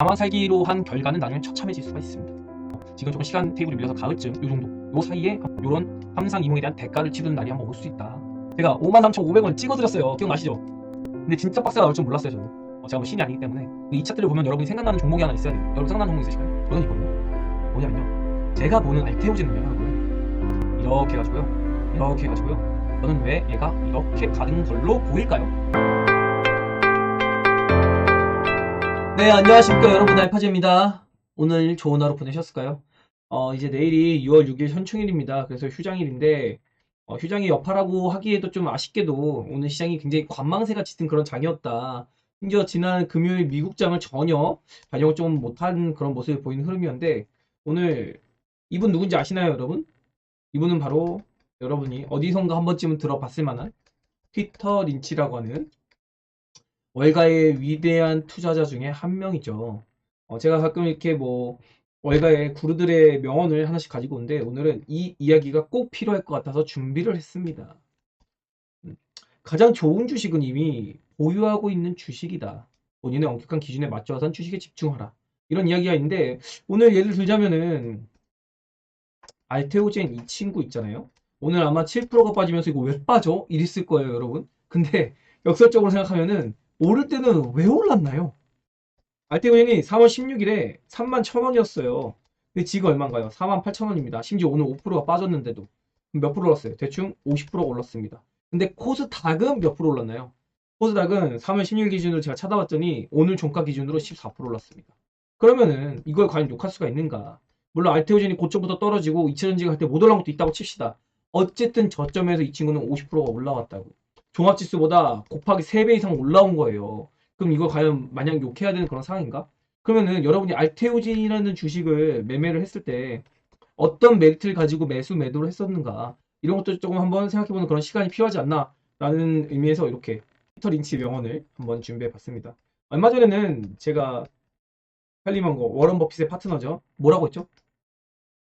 가만 살기로 한 결과는 나중에 처참해질 수가 있습니다. 지금 조금 시간 테이블을 밀려서 가을쯤 요 정도 요 사이에 요런 함상이몽에 대한 대가를 치르는 날이 한번 올 수 있다. 제가 53,500원 찍어드렸어요. 기억나시죠? 근데 진짜 박스가 나올 줄 몰랐어요. 저도 제가 뭐 신이 아니기 때문에. 이 차트를 보면 여러분이 생각나는 종목이 하나 있어야 돼요. 여러분 생각나는 종목 있으실까요? 저는 이거든요. 뭐냐면요, 제가 보는 알테오제는요 여러분, 이렇게 해가지고요, 이렇게 해가지고요, 저는 왜 얘가 이렇게 가는 걸로 보일까요? 네, 안녕하십니까 여러분, 알파제입니다. 오늘 좋은 하루 보내셨을까요? 이제 내일이 6월 6일 현충일입니다. 그래서 휴장일인데, 휴장이 여파라고 하기에도 좀 아쉽게도 오늘 시장이 굉장히 관망세가 짙은 그런 장이었다. 심지어 지난 금요일 미국장을 전혀 반영을 좀 못한 그런 모습을 보이는 흐름이었는데, 오늘 이분 누군지 아시나요, 여러분? 이분은 바로 여러분이 어디선가 한 번쯤은 들어봤을 만한 피터 린치라고 하는 월가의 위대한 투자자 중에 한 명이죠. 제가 가끔 이렇게 뭐 월가의 구루들의 명언을 하나씩 가지고 오는데, 오늘은 이 이야기가 꼭 필요할 것 같아서 준비를 했습니다. 가장 좋은 주식은 이미 보유하고 있는 주식이다. 본인의 엄격한 기준에 맞춰선 주식에 집중하라. 이런 이야기가 있는데, 오늘 예를 들자면은 알테오젠 이 친구 있잖아요. 오늘 아마 7%가 빠지면서 이거 왜 빠져? 이랬을 거예요, 여러분. 근데 역설적으로 생각하면은 오를 때는 왜 올랐나요? 알테오젠이 3월 16일에 31,000원이었어요. 근데 지금 얼마인가요? 48,000원입니다. 심지어 오늘 5%가 빠졌는데도. 몇 프로 올랐어요? 대충 50%가 올랐습니다. 근데 코스닥은 몇 프로 올랐나요? 코스닥은 3월 16일 기준으로 제가 찾아봤더니 오늘 종가 기준으로 14% 올랐습니다. 그러면은 이걸 과연 욕할 수가 있는가? 물론 알테오젠이 고점부터 떨어지고 2차전지가 할 때 못 올라온 것도 있다고 칩시다. 어쨌든 저점에서 이 친구는 50%가 올라왔다고. 종합지수보다 곱하기 3배 이상 올라온 거예요. 그럼 이걸 과연 마냥 욕해야 되는 그런 상황인가? 그러면은 여러분이 알테오진이라는 주식을 매매를 했을 때 어떤 메리트를 가지고 매도를 했었는가, 이런 것도 조금 한번 생각해보는 그런 시간이 필요하지 않나 라는 의미에서 이렇게 피터 린치 명언을 한번 준비해 봤습니다. 얼마 전에는 제가 살림한 거, 워런 버핏의 파트너죠. 뭐라고 했죠?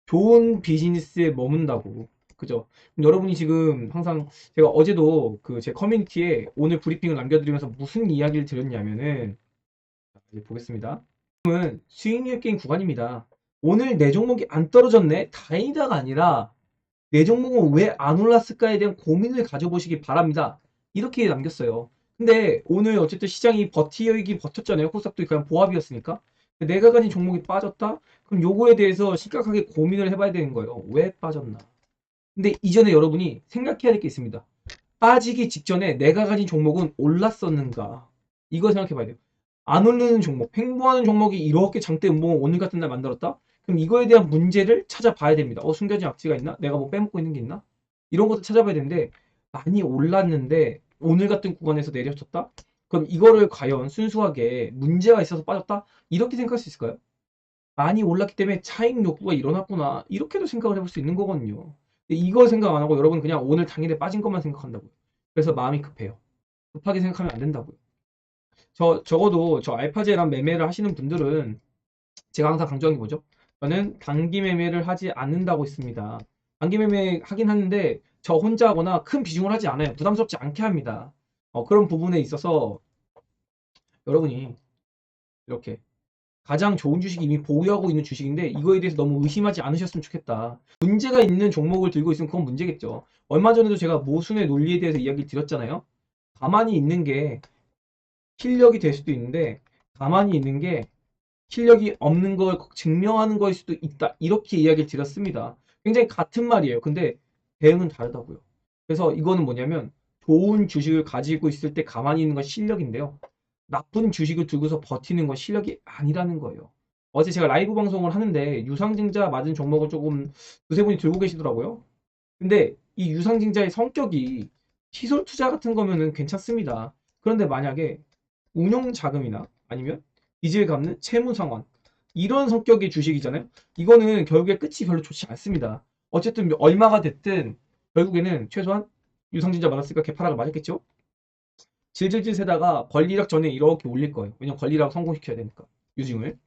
좋은 비즈니스에 머문다고. 그죠? 여러분이 지금 항상, 제가 어제도 그 제 커뮤니티에 오늘 브리핑을 남겨드리면서 무슨 이야기를 드렸냐면은, 이제 보겠습니다. 지금은 수익률 게임 구간입니다. 오늘 내 종목이 안 떨어졌네, 다행이다가 아니라 내 종목은 왜 안 올랐을까에 대한 고민을 가져보시기 바랍니다. 이렇게 남겼어요. 근데 오늘 어쨌든 시장이 버티기 버텼잖아요. 코스닥도 그냥 보합이었으니까. 내가 가진 종목이 빠졌다? 그럼 요거에 대해서 심각하게 고민을 해봐야 되는 거예요. 왜 빠졌나? 근데 이전에 여러분이 생각해야 될 게 있습니다. 빠지기 직전에 내가 가진 종목은 올랐었는가? 이거 생각해 봐야 돼요. 안 오르는 종목, 횡보하는 종목이 이렇게 장대 음봉을 오늘 같은 날 만들었다? 그럼 이거에 대한 문제를 찾아봐야 됩니다. 숨겨진 악재가 있나? 내가 뭐 빼먹고 있는 게 있나? 이런 것도 찾아봐야 되는데, 많이 올랐는데 오늘 같은 구간에서 내려쳤다? 그럼 이거를 과연 순수하게 문제가 있어서 빠졌다? 이렇게 생각할 수 있을까요? 많이 올랐기 때문에 차익 욕구가 일어났구나, 이렇게도 생각을 해볼 수 있는 거거든요. 근데 이걸 생각 안 하고 여러분 그냥 오늘 당일에 빠진 것만 생각한다고요. 그래서 마음이 급해요. 급하게 생각하면 안 된다고요. 적어도 저 알파제랑 매매를 하시는 분들은 제가 항상 강조하는 게 뭐죠? 저는 단기 매매를 하지 않는다고 했습니다. 단기 매매 하긴 하는데 저 혼자 하거나 큰 비중을 하지 않아요. 부담스럽지 않게 합니다. 그런 부분에 있어서 여러분이 이렇게 가장 좋은 주식이 이미 보유하고 있는 주식인데 이거에 대해서 너무 의심하지 않으셨으면 좋겠다. 문제가 있는 종목을 들고 있으면 그건 문제겠죠. 얼마 전에도 제가 모순의 논리에 대해서 이야기를 드렸잖아요. 가만히 있는 게 실력이 될 수도 있는데, 가만히 있는 게 실력이 없는 걸 증명하는 거일 수도 있다. 이렇게 이야기를 드렸습니다. 굉장히 같은 말이에요. 근데 대응은 다르다고요. 그래서 이거는 뭐냐면, 좋은 주식을 가지고 있을 때 가만히 있는 건 실력인데요. 나쁜 주식을 들고서 버티는 건 실력이 아니라는 거예요. 어제 제가 라이브 방송을 하는데 유상증자 맞은 종목을 조금 두세 분이 들고 계시더라고요. 근데 이 유상증자의 성격이 시설 투자 같은 거면은 괜찮습니다. 그런데 만약에 운용 자금이나 아니면 빚을 갚는 채무 상환, 이런 성격의 주식이잖아요. 이거는 결국에 끝이 별로 좋지 않습니다. 어쨌든 얼마가 됐든 결국에는 최소한 유상증자 맞았으니까 개파락을 맞았겠죠. 질질질 세다가 권리락 전에 이렇게 올릴 거예요. 왜냐면 권리락 성공시켜야 되니까, 유징을.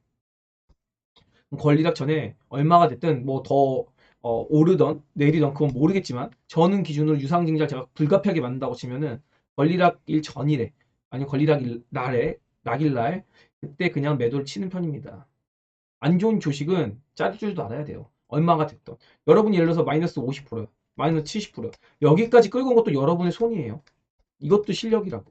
권리락 전에 얼마가 됐든 뭐 더 오르던 내리던 그건 모르겠지만, 저는 기준으로 유상증자를 제가 불가피하게 만든다고 치면은 권리락일 전일에, 아니면 권리락일 날에, 낙일날 그때 그냥 매도를 치는 편입니다. 안 좋은 주식은 짜줄 줄도 알아야 돼요. 얼마가 됐던. 여러분이 예를 들어서 마이너스 50%요. 마이너스 70%요. 여기까지 끌고 온 것도 여러분의 손이에요. 이것도 실력이라고.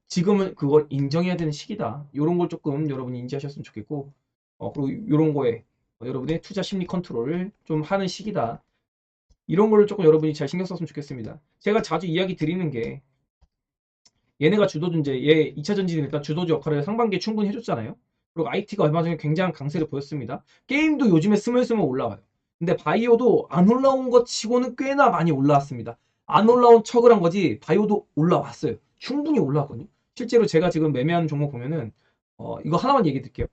지금은 그걸 인정해야 되는 시기다. 이런 걸 조금 여러분이 인지하셨으면 좋겠고, 그리고 이런 거에 여러분의 투자 심리 컨트롤을 좀 하는 시기다. 이런 거를 조금 여러분이 잘 신경 썼으면 좋겠습니다. 제가 자주 이야기 드리는 게, 얘네가 주도주인데, 얘 2차 전지는 일단 주도주 역할을 상반기에 충분히 해줬잖아요. 그리고 IT가 얼마 전에 굉장한 강세를 보였습니다. 게임도 요즘에 스물스물 올라와요. 근데 바이오도 안 올라온 것 치고는 꽤나 많이 올라왔습니다. 안 올라온 척을 한 거지, 바이오도 올라왔어요. 충분히 올라왔거든요. 실제로 제가 지금 매매하는 종목 보면은, 이거 하나만 얘기 드릴게요.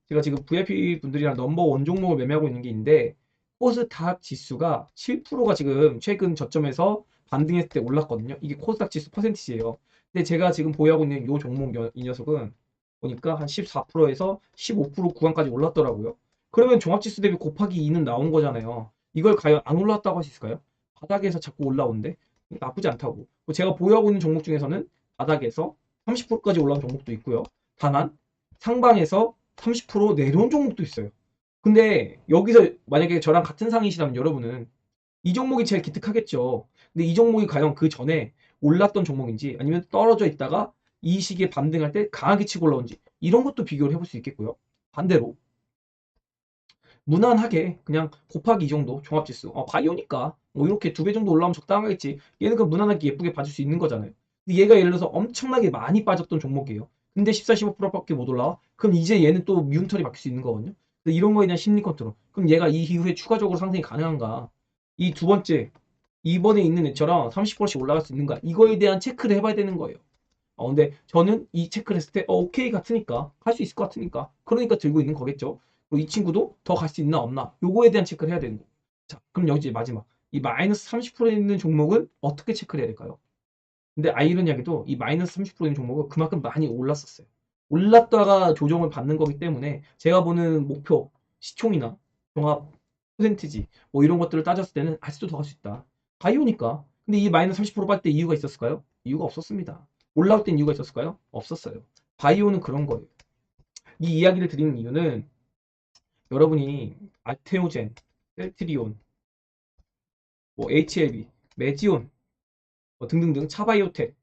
제가 지금 VIP 분들이랑 넘버원 종목을 매매하고 있는 게 있는데, 코스닥 지수가 7%가 지금 최근 저점에서 반등했을 때 올랐거든요. 이게 코스닥 지수 퍼센티지예요. 근데 제가 지금 보유하고 있는 이 종목, 이 녀석은 보니까 한 14%에서 15% 구간까지 올랐더라고요. 그러면 종합지수 대비 곱하기 2는 나온 거잖아요. 이걸 과연 안 올랐다고 할 수 있을까요? 바닥에서 자꾸 올라오는데 나쁘지 않다고. 제가 보유하고 있는 종목 중에서는 바닥에서 30%까지 올라온 종목도 있고요. 다만 상방에서 30% 내려온 종목도 있어요. 근데 여기서 만약에 저랑 같은 상이시라면 여러분은 이 종목이 제일 기특하겠죠. 근데 이 종목이 과연 그 전에 올랐던 종목인지 아니면 떨어져 있다가 이 시기에 반등할 때 강하게 치고 올라온지 이런 것도 비교를 해볼 수 있겠고요. 반대로 무난하게 그냥 곱하기 이 정도 종합지수 바이오니까 뭐 이렇게 2배 정도 올라오면 적당하겠지. 얘는 그 무난하게 예쁘게 봐줄 수 있는 거잖아요. 근데 얘가 예를 들어서 엄청나게 많이 빠졌던 종목이에요. 근데 14, 15%밖에 못 올라와? 그럼 이제 얘는 또 미운털이 바뀔 수 있는 거거든요. 근데 이런 거에 대한 심리 컨트롤. 그럼 얘가 이 이후에 추가적으로 상승이 가능한가? 이 두 번째, 이번에 있는 애처럼 30%씩 올라갈 수 있는가? 이거에 대한 체크를 해봐야 되는 거예요. 근데 저는 이 체크를 했을 때, 오케이 같으니까, 할 수 있을 것 같으니까. 그러니까 들고 있는 거겠죠. 그리고 이 친구도 더 갈 수 있나 없나? 요거에 대한 체크를 해야 되는 거. 자, 그럼 여기 이제 마지막. 이 마이너스 30% 있는 종목은 어떻게 체크를 해야 될까요? 근데 아이러니하게도 이 마이너스 30% 있는 종목은 그만큼 많이 올랐었어요. 올랐다가 조정을 받는 거기 때문에 제가 보는 목표, 시총이나 종합 퍼센티지, 뭐 이런 것들을 따졌을 때는 아직도 더 갈 수 있다. 바이오니까. 근데 이 마이너스 30% 빠질 때 이유가 있었을까요? 이유가 없었습니다. 올라올 땐 이유가 있었을까요? 없었어요. 바이오는 그런 거예요. 이 이야기를 드리는 이유는 여러분이 알테오젠, 셀트리온, 뭐 HLB, 메지온 뭐 등등등 차바이오텍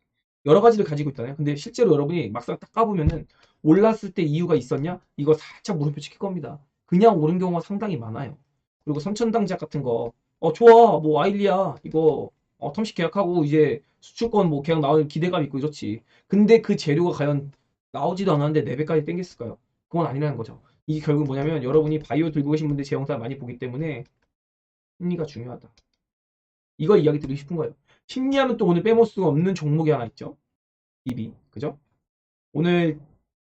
여러 가지를 가지고 있잖아요. 근데 실제로 여러분이 막상 딱 까보면은 올랐을 때 이유가 있었냐? 이거 살짝 물음표 찍힐 겁니다. 그냥 오른 경우가 상당히 많아요. 그리고 선천당제약 같은 거, 좋아, 뭐 아일리아 이거 텀식 계약하고 이제 수출권 뭐 계약 나올 기대감 있고 이렇지. 근데 그 재료가 과연 나오지도 않았는데 4배까지 땡겼을까요? 그건 아니라는 거죠. 이게 결국 뭐냐면 여러분이 바이오 들고 계신 분들 제 영상 많이 보기 때문에 심리가 중요하다. 이거 이야기 드리고 싶은 거예요. 심리하면 또 오늘 빼먹을 수가 없는 종목이 하나 있죠. DB. 그죠? 오늘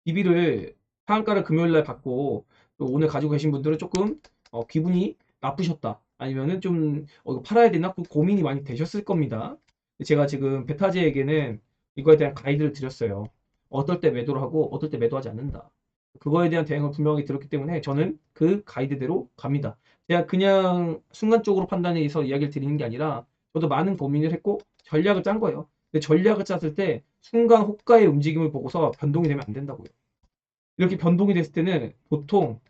DB를 상한가를 금요일 날 받고 또 오늘 가지고 계신 분들은 조금 기분이 나쁘셨다. 아니면은 좀 이거 팔아야 되나? 그 고민이 많이 되셨을 겁니다. 제가 지금 베타즈에게는 이거에 대한 가이드를 드렸어요. 어떨 때 매도를 하고 어떨 때 매도하지 않는다. 그거에 대한 대응을 분명히 들었기 때문에 저는 그 가이드대로 갑니다. 제가 그냥 순간적으로 판단해서 이야기를 드리는 게 아니라 저도 많은 고민을 했고 전략을 짠 거예요. 근데 전략을 짰을 때 순간 호가의 움직임을 보고서 변동이 되면 안 된다고요. 이렇게 변동이 됐을 때는 보통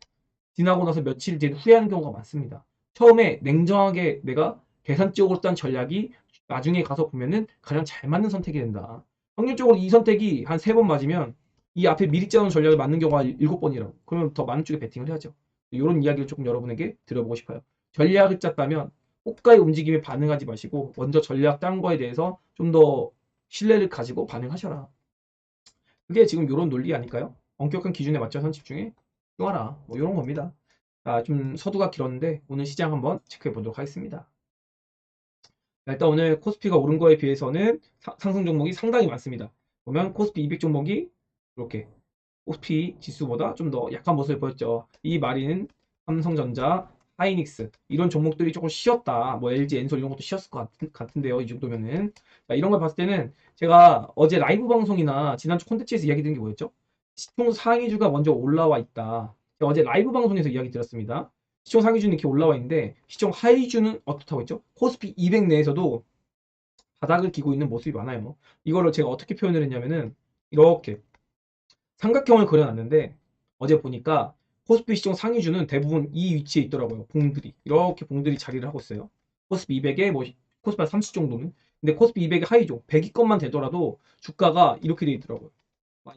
지나고 나서 며칠 뒤에 후회하는 경우가 많습니다. 처음에 냉정하게 내가 계산적으로 짠 전략이 나중에 가서 보면은 가장 잘 맞는 선택이 된다. 확률적으로 이 선택이 한 3번 맞으면 이 앞에 미리 짜놓은 전략을 맞는 경우가 7번이라고. 그러면 더 많은 쪽에 베팅을 해야죠. 이런 이야기를 조금 여러분에게 드려보고 싶어요. 전략을 짰다면 호가의 움직임에 반응하지 마시고 먼저 전략 짠 거에 대해서 좀 더 신뢰를 가지고 반응하셔라. 그게 지금 이런 논리 아닐까요? 엄격한 기준에 맞춰 선 집중해 좋아라. 뭐 이런 겁니다. 좀 서두가 길었는데 오늘 시장 한번 체크해 보도록 하겠습니다. 일단 오늘 코스피가 오른 거에 비해서는 상승 종목이 상당히 많습니다. 보면 코스피 200 종목이 이렇게 코스피 지수보다 좀 더 약한 모습을 보였죠. 이 말인 삼성전자, 하이닉스 이런 종목들이 조금 쉬었다. 뭐 LG, 엔솔 이런 것도 쉬었을 것 같은데요. 이 정도면은 이런 걸 봤을 때는 제가 어제 라이브 방송이나 지난주 콘텐츠에서 이야기 드린 게 뭐였죠? 시총 상위주가 먼저 올라와 있다. 제가 어제 라이브 방송에서 이야기 드렸습니다. 시총 상위주는 이렇게 올라와 있는데 시총 하위주는 어떻다고 했죠? 코스피 200 내에서도 바닥을 기고 있는 모습이 많아요. 이거를 제가 어떻게 표현을 했냐면은 이렇게 삼각형을 그려놨는데 어제 보니까 코스피 시종 상위주는 대부분 이 위치에 있더라고요. 봉들이 이렇게 봉들이 자리를 하고 있어요. 코스피 200에 뭐 코스피 30 정도는. 근데 코스피 200의 하위종 100위권만 되더라도 주가가 이렇게 돼 있더라고요.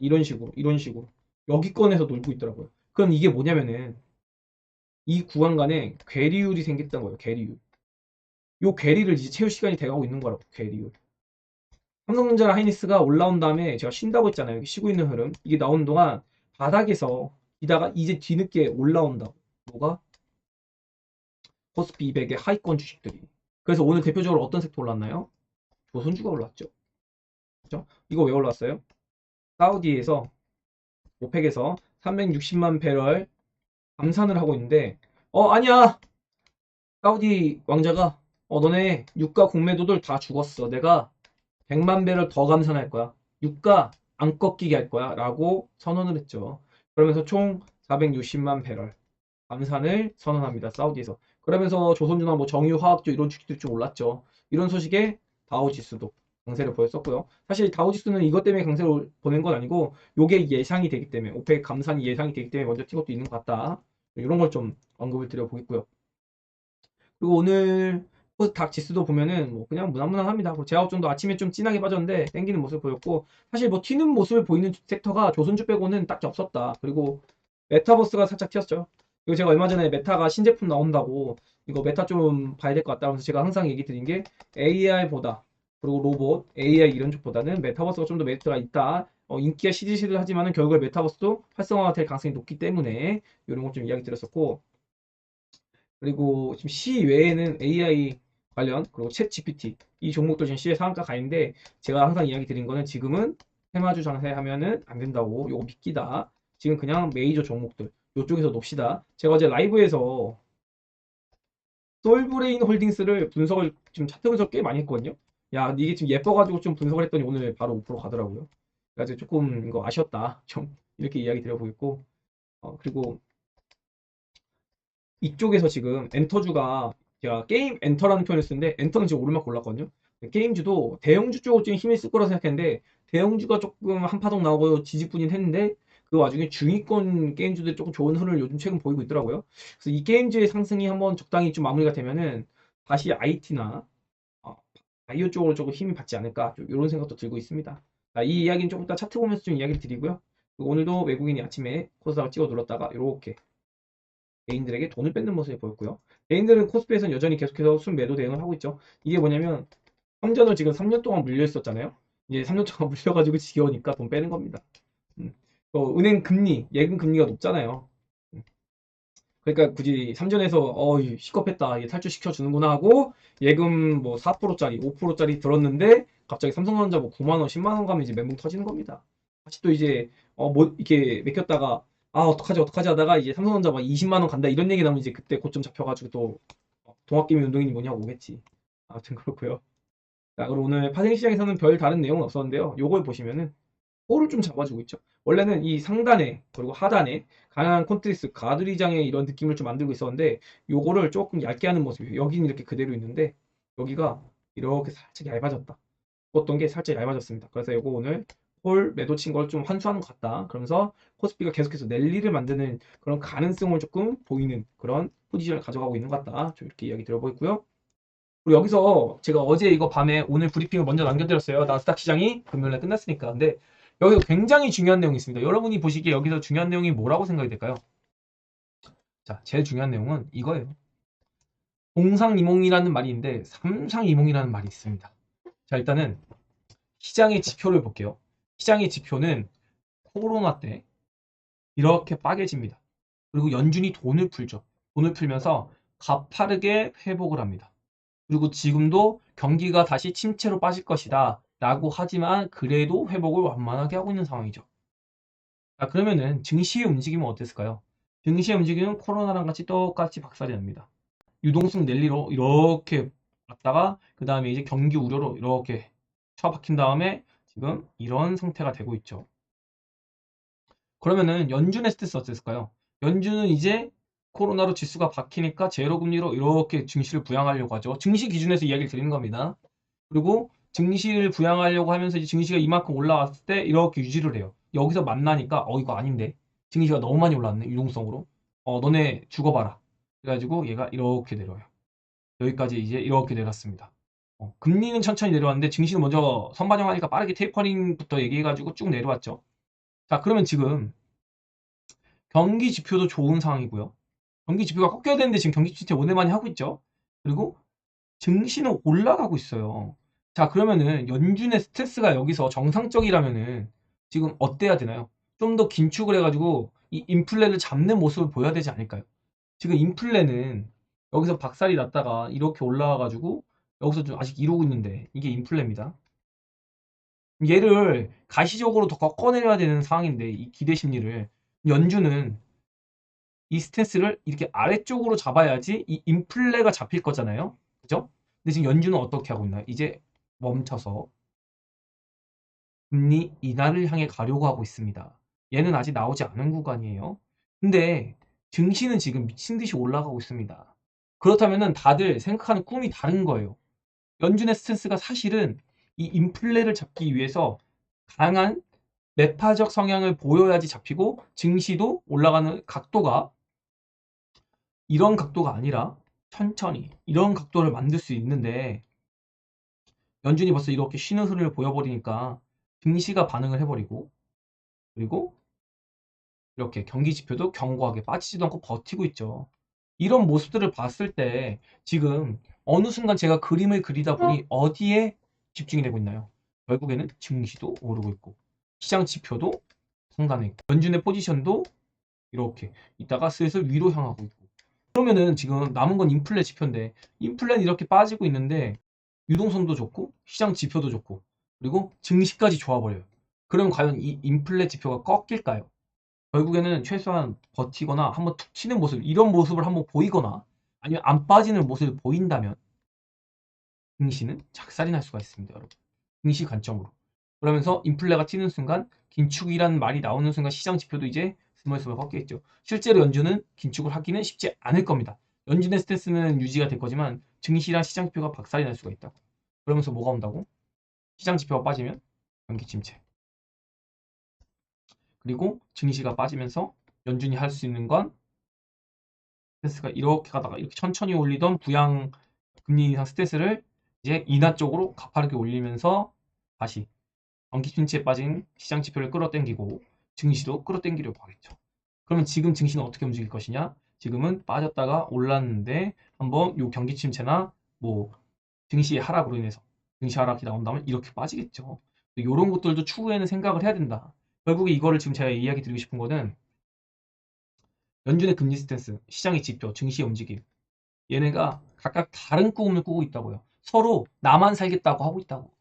이런 식으로 여기권에서 놀고 있더라고요. 그럼 이게 뭐냐면은 이 구간간에 괴리율이 생겼던 거예요. 괴리율. 요 괴리를 이제 채울 시간이 돼가고 있는 거라고. 괴리율. 삼성전자랑 하이닉스가 올라온 다음에 제가 쉰다고 했잖아요. 여기 쉬고 있는 흐름. 이게 나오는 동안 바닥에서 이다가 이제 뒤늦게 올라온다고. 뭐가? 코스피 200의 하위권 주식들이. 그래서 오늘 대표적으로 어떤 섹터 올랐나요? 조선주가 올랐죠. 그죠? 이거 왜 올랐어요? 사우디에서 오펙에서 360만 배럴 감산을 하고 있는데 아니야. 사우디 왕자가 너네 유가 공매도들 다 죽었어. 내가 100만 배럴 더 감산할 거야. 유가 안 꺾이게 할 거야. 라고 선언을 했죠. 그러면서 총 460만 배럴 감산을 선언합니다. 사우디에서. 그러면서 조선주나 뭐 정유화학주 이런 주식들이 좀 올랐죠. 이런 소식에 다우지수도 강세를 보였었고요. 사실 다우지수는 이것 때문에 강세를 보낸 건 아니고 요게 예상이 되기 때문에 오펙 감산이 예상이 되기 때문에 먼저 뛴 것도 있는 것 같다. 이런 걸 좀 언급을 드려보겠고요. 그리고 오늘 코스닥 지수도 보면은 뭐 그냥 무난무난합니다. 제아업종도 아침에 좀 진하게 빠졌는데 땡기는 모습을 보였고 사실 뭐 튀는 모습을 보이는 섹터가 조선주 빼고는 딱히 없었다. 그리고 메타버스가 살짝 튀었죠. 그리고 제가 얼마 전에 메타가 신제품 나온다고 이거 메타 좀 봐야 될 것 같다 하면서 제가 항상 얘기 드린 게 AI보다 그리고 로봇, AI 이런 쪽보다는 메타버스가 좀 더 메리트가 있다. 인기가 시들시들 하지만은 결국에 메타버스도 활성화가 될 가능성이 높기 때문에 이런 걸 좀 이야기 드렸었고 그리고 지금 C 외에는 AI 관련 그리고 챗 GPT 이 종목도 지금 C의 상한가 가 있는데 제가 항상 이야기 드린 거는 지금은 테마주 장세하면은 안 된다고 요거 미끼다. 지금 그냥 메이저 종목들 요쪽에서 놉시다. 제가 어제 라이브에서 솔브레인 홀딩스를 분석을 지금 차트 분석 꽤 많이 했거든요. 야 이게 지금 예뻐가지고 좀 분석을 했더니 오늘 바로 5% 가더라고요. 그래서 조금 이거 아쉬웠다. 좀 이렇게 이야기 드려보겠고 그리고 이쪽에서 지금 엔터주가 제가 게임 엔터라는 표현을 쓰는데 엔터는 지금 오르막 올랐거든요. 게임주도 대형주 쪽으로 좀 힘이 쓸 거라 생각했는데 대형주가 조금 한파동 나오고 지지뿐인 했는데 그 와중에 중위권 게임주들이 조금 좋은 흐름을 요즘 최근 보이고 있더라고요. 그래서 이 게임주의 상승이 한번 적당히 좀 마무리가 되면은 다시 IT나 바이오 쪽으로 조금 힘이 받지 않을까 이런 생각도 들고 있습니다. 이 이야기는 조금 이따 차트 보면서 좀 이야기를 드리고요. 오늘도 외국인이 아침에 코스닥을 찍어 눌렀다가 이렇게 개인들에게 돈을 뺏는 모습이 보였고요. 개인들은 코스피에서는 여전히 계속해서 순매도 대응을 하고 있죠. 이게 뭐냐면 삼전을 지금 3년 동안 물려 있었잖아요. 이제 3년 동안 물려가지고 지겨우니까 돈 빼는 겁니다. 은행 금리, 예금 금리가 높잖아요. 그러니까 굳이 삼전에서 시겁했다, 얘 탈출시켜 주는구나 하고 예금 뭐 4%짜리, 5%짜리 들었는데 갑자기 삼성전자 뭐 9만 원, 10만 원 가면 이제 멘붕 터지는 겁니다. 다시 또 이제 뭐 이렇게 맡겼다가 어떡하지 하다가 이제 삼성전자 막 20만 원 간다 이런 얘기 나오면 이제 그때 고점 잡혀가지고 또 동학개미 운동인이 뭐냐고 오겠지. 아무튼 그렇고요. 자, 그리고 오늘 파생시장에서는 별 다른 내용은 없었는데요. 요걸 보시면은 볼을 좀 잡아주고 있죠. 원래는 이 상단에 그리고 하단에 강한 콘트리스 가드리장의 이런 느낌을 좀 만들고 있었는데 요거를 조금 얇게 하는 모습이에요. 여기는 이렇게 그대로 있는데 여기가 이렇게 살짝 얇아졌다. 어떤 게 살짝 얇아졌습니다. 그래서 요거 오늘 홀 매도 친 걸 좀 환수하는 것 같다. 그러면서 코스피가 계속해서 랠리를 만드는 그런 가능성을 조금 보이는 그런 포지션을 가져가고 있는 것 같다. 좀 이렇게 이야기 들어보였고요. 그리고 여기서 제가 어제 이거 밤에 오늘 브리핑을 먼저 남겨드렸어요. 나스닥 시장이 금요일에 끝났으니까. 근데 여기서 굉장히 중요한 내용이 있습니다. 여러분이 보시기에 여기서 중요한 내용이 뭐라고 생각이 될까요? 자, 제일 중요한 내용은 이거예요. 동상이몽이라는 말이 있는데 삼상이몽이라는 말이 있습니다. 자, 일단은 시장의 지표를 볼게요. 시장의 지표는 코로나 때 이렇게 빠개집니다. 그리고 연준이 돈을 풀죠. 돈을 풀면서 가파르게 회복을 합니다. 그리고 지금도 경기가 다시 침체로 빠질 것이다 라고 하지만 그래도 회복을 완만하게 하고 있는 상황이죠. 자, 그러면은 증시의 움직임은 어땠을까요? 증시의 움직임은 코로나랑 같이 똑같이 박살이 납니다. 유동성 랠리로 이렇게 왔다가 그 다음에 이제 경기 우려로 이렇게 처박힌 다음에 지금 이런 상태가 되고 있죠. 그러면은 연준의 스탠스 어땠을까요? 연준은 이제 코로나로 지수가 박히니까 제로금리로 이렇게 증시를 부양하려고 하죠. 증시 기준에서 이야기를 드리는 겁니다. 그리고 증시를 부양하려고 하면서 이제 증시가 이만큼 올라왔을 때 이렇게 유지를 해요. 여기서 만나니까 이거 아닌데 증시가 너무 많이 올랐네 유동성으로. 너네 죽어봐라. 그래가지고 얘가 이렇게 내려와요. 여기까지 이제 이렇게 내렸습니다. 금리는 천천히 내려왔는데 증시는 먼저 선반영하니까 빠르게 테이퍼링부터 얘기해가지고 쭉 내려왔죠. 자, 그러면 지금 경기 지표도 좋은 상황이고요. 경기 지표가 꺾여야 되는데 지금 경기 지표 오늘 많이 하고 있죠. 그리고 증시는 올라가고 있어요. 자, 그러면은 연준의 스트레스가 여기서 정상적이라면은 지금 어때야 되나요? 좀 더 긴축을 해가지고 이 인플레를 잡는 모습을 보여야 되지 않을까요? 지금 인플레는 여기서 박살이 났다가 이렇게 올라와가지고 여기서 좀 아직 이러고 있는데 이게 인플레입니다. 얘를 가시적으로 더 꺾어내려야 되는 상황인데 이 기대 심리를 연준은 이 스탠스를 이렇게 아래쪽으로 잡아야지 이 인플레가 잡힐 거잖아요. 그죠? 근데 지금 연준은 어떻게 하고 있나요? 이제 멈춰서 금리 인하를 향해 가려고 하고 있습니다. 얘는 아직 나오지 않은 구간이에요. 근데 증시는 지금 미친 듯이 올라가고 있습니다. 그렇다면 다들 생각하는 꿈이 다른 거예요. 연준의 스탠스가 사실은 이 인플레를 잡기 위해서 강한 매파적 성향을 보여야지 잡히고 증시도 올라가는 각도가 이런 각도가 아니라 천천히 이런 각도를 만들 수 있는데 연준이 벌써 이렇게 쉬는 흐름을 보여버리니까 증시가 반응을 해버리고 그리고 이렇게 경기 지표도 견고하게 빠지지도 않고 버티고 있죠. 이런 모습들을 봤을 때 지금 어느 순간 제가 그림을 그리다 보니 어디에 집중이 되고 있나요? 결국에는 증시도 오르고 있고 시장 지표도 상단에 있고 연준의 포지션도 이렇게 있다가 슬슬 위로 향하고 있고 그러면은 지금 남은 건 인플레 지표인데 인플레는 이렇게 빠지고 있는데 유동성도 좋고 시장 지표도 좋고 그리고 증시까지 좋아버려요. 그러면 과연 이 인플레 지표가 꺾일까요? 결국에는 최소한 버티거나 한번 툭 치는 모습 이런 모습을 한번 보이거나 아니면 안 빠지는 모습을 보인다면 증시는 작살이 날 수가 있습니다, 여러분. 증시 관점으로. 그러면서 인플레가 튀는 순간 긴축이라는 말이 나오는 순간 시장 지표도 이제 스멀스멀 꺾이겠죠. 실제로 연준은 긴축을 하기는 쉽지 않을 겁니다. 연준의 스탠스는 유지가 될 거지만 증시랑 시장 지표가 박살이 날 수가 있다. 그러면서 뭐가 온다고? 시장 지표가 빠지면 경기 침체. 그리고 증시가 빠지면서 연준이 할 수 있는 건 스탠스가 이렇게 가다가 이렇게 천천히 올리던 부양 금리 인상 스탠스를 이제 인하 쪽으로 가파르게 올리면서 다시 경기 침체에 빠진 시장 지표를 끌어당기고 증시도 끌어당기려고 하겠죠. 그러면 지금 증시는 어떻게 움직일 것이냐? 지금은 빠졌다가 올랐는데 한번 요 경기 침체나 뭐 증시의 하락으로 인해서 증시 하락이 나온다면 이렇게 빠지겠죠. 이런 것들도 추후에는 생각을 해야 된다. 결국에 이거를 지금 제가 이야기 드리고 싶은 거는 연준의 금리 스탠스, 시장의 지표, 증시의 움직임 얘네가 각각 다른 꿈을 꾸고 있다고요. 서로 나만 살겠다고 하고 있다고.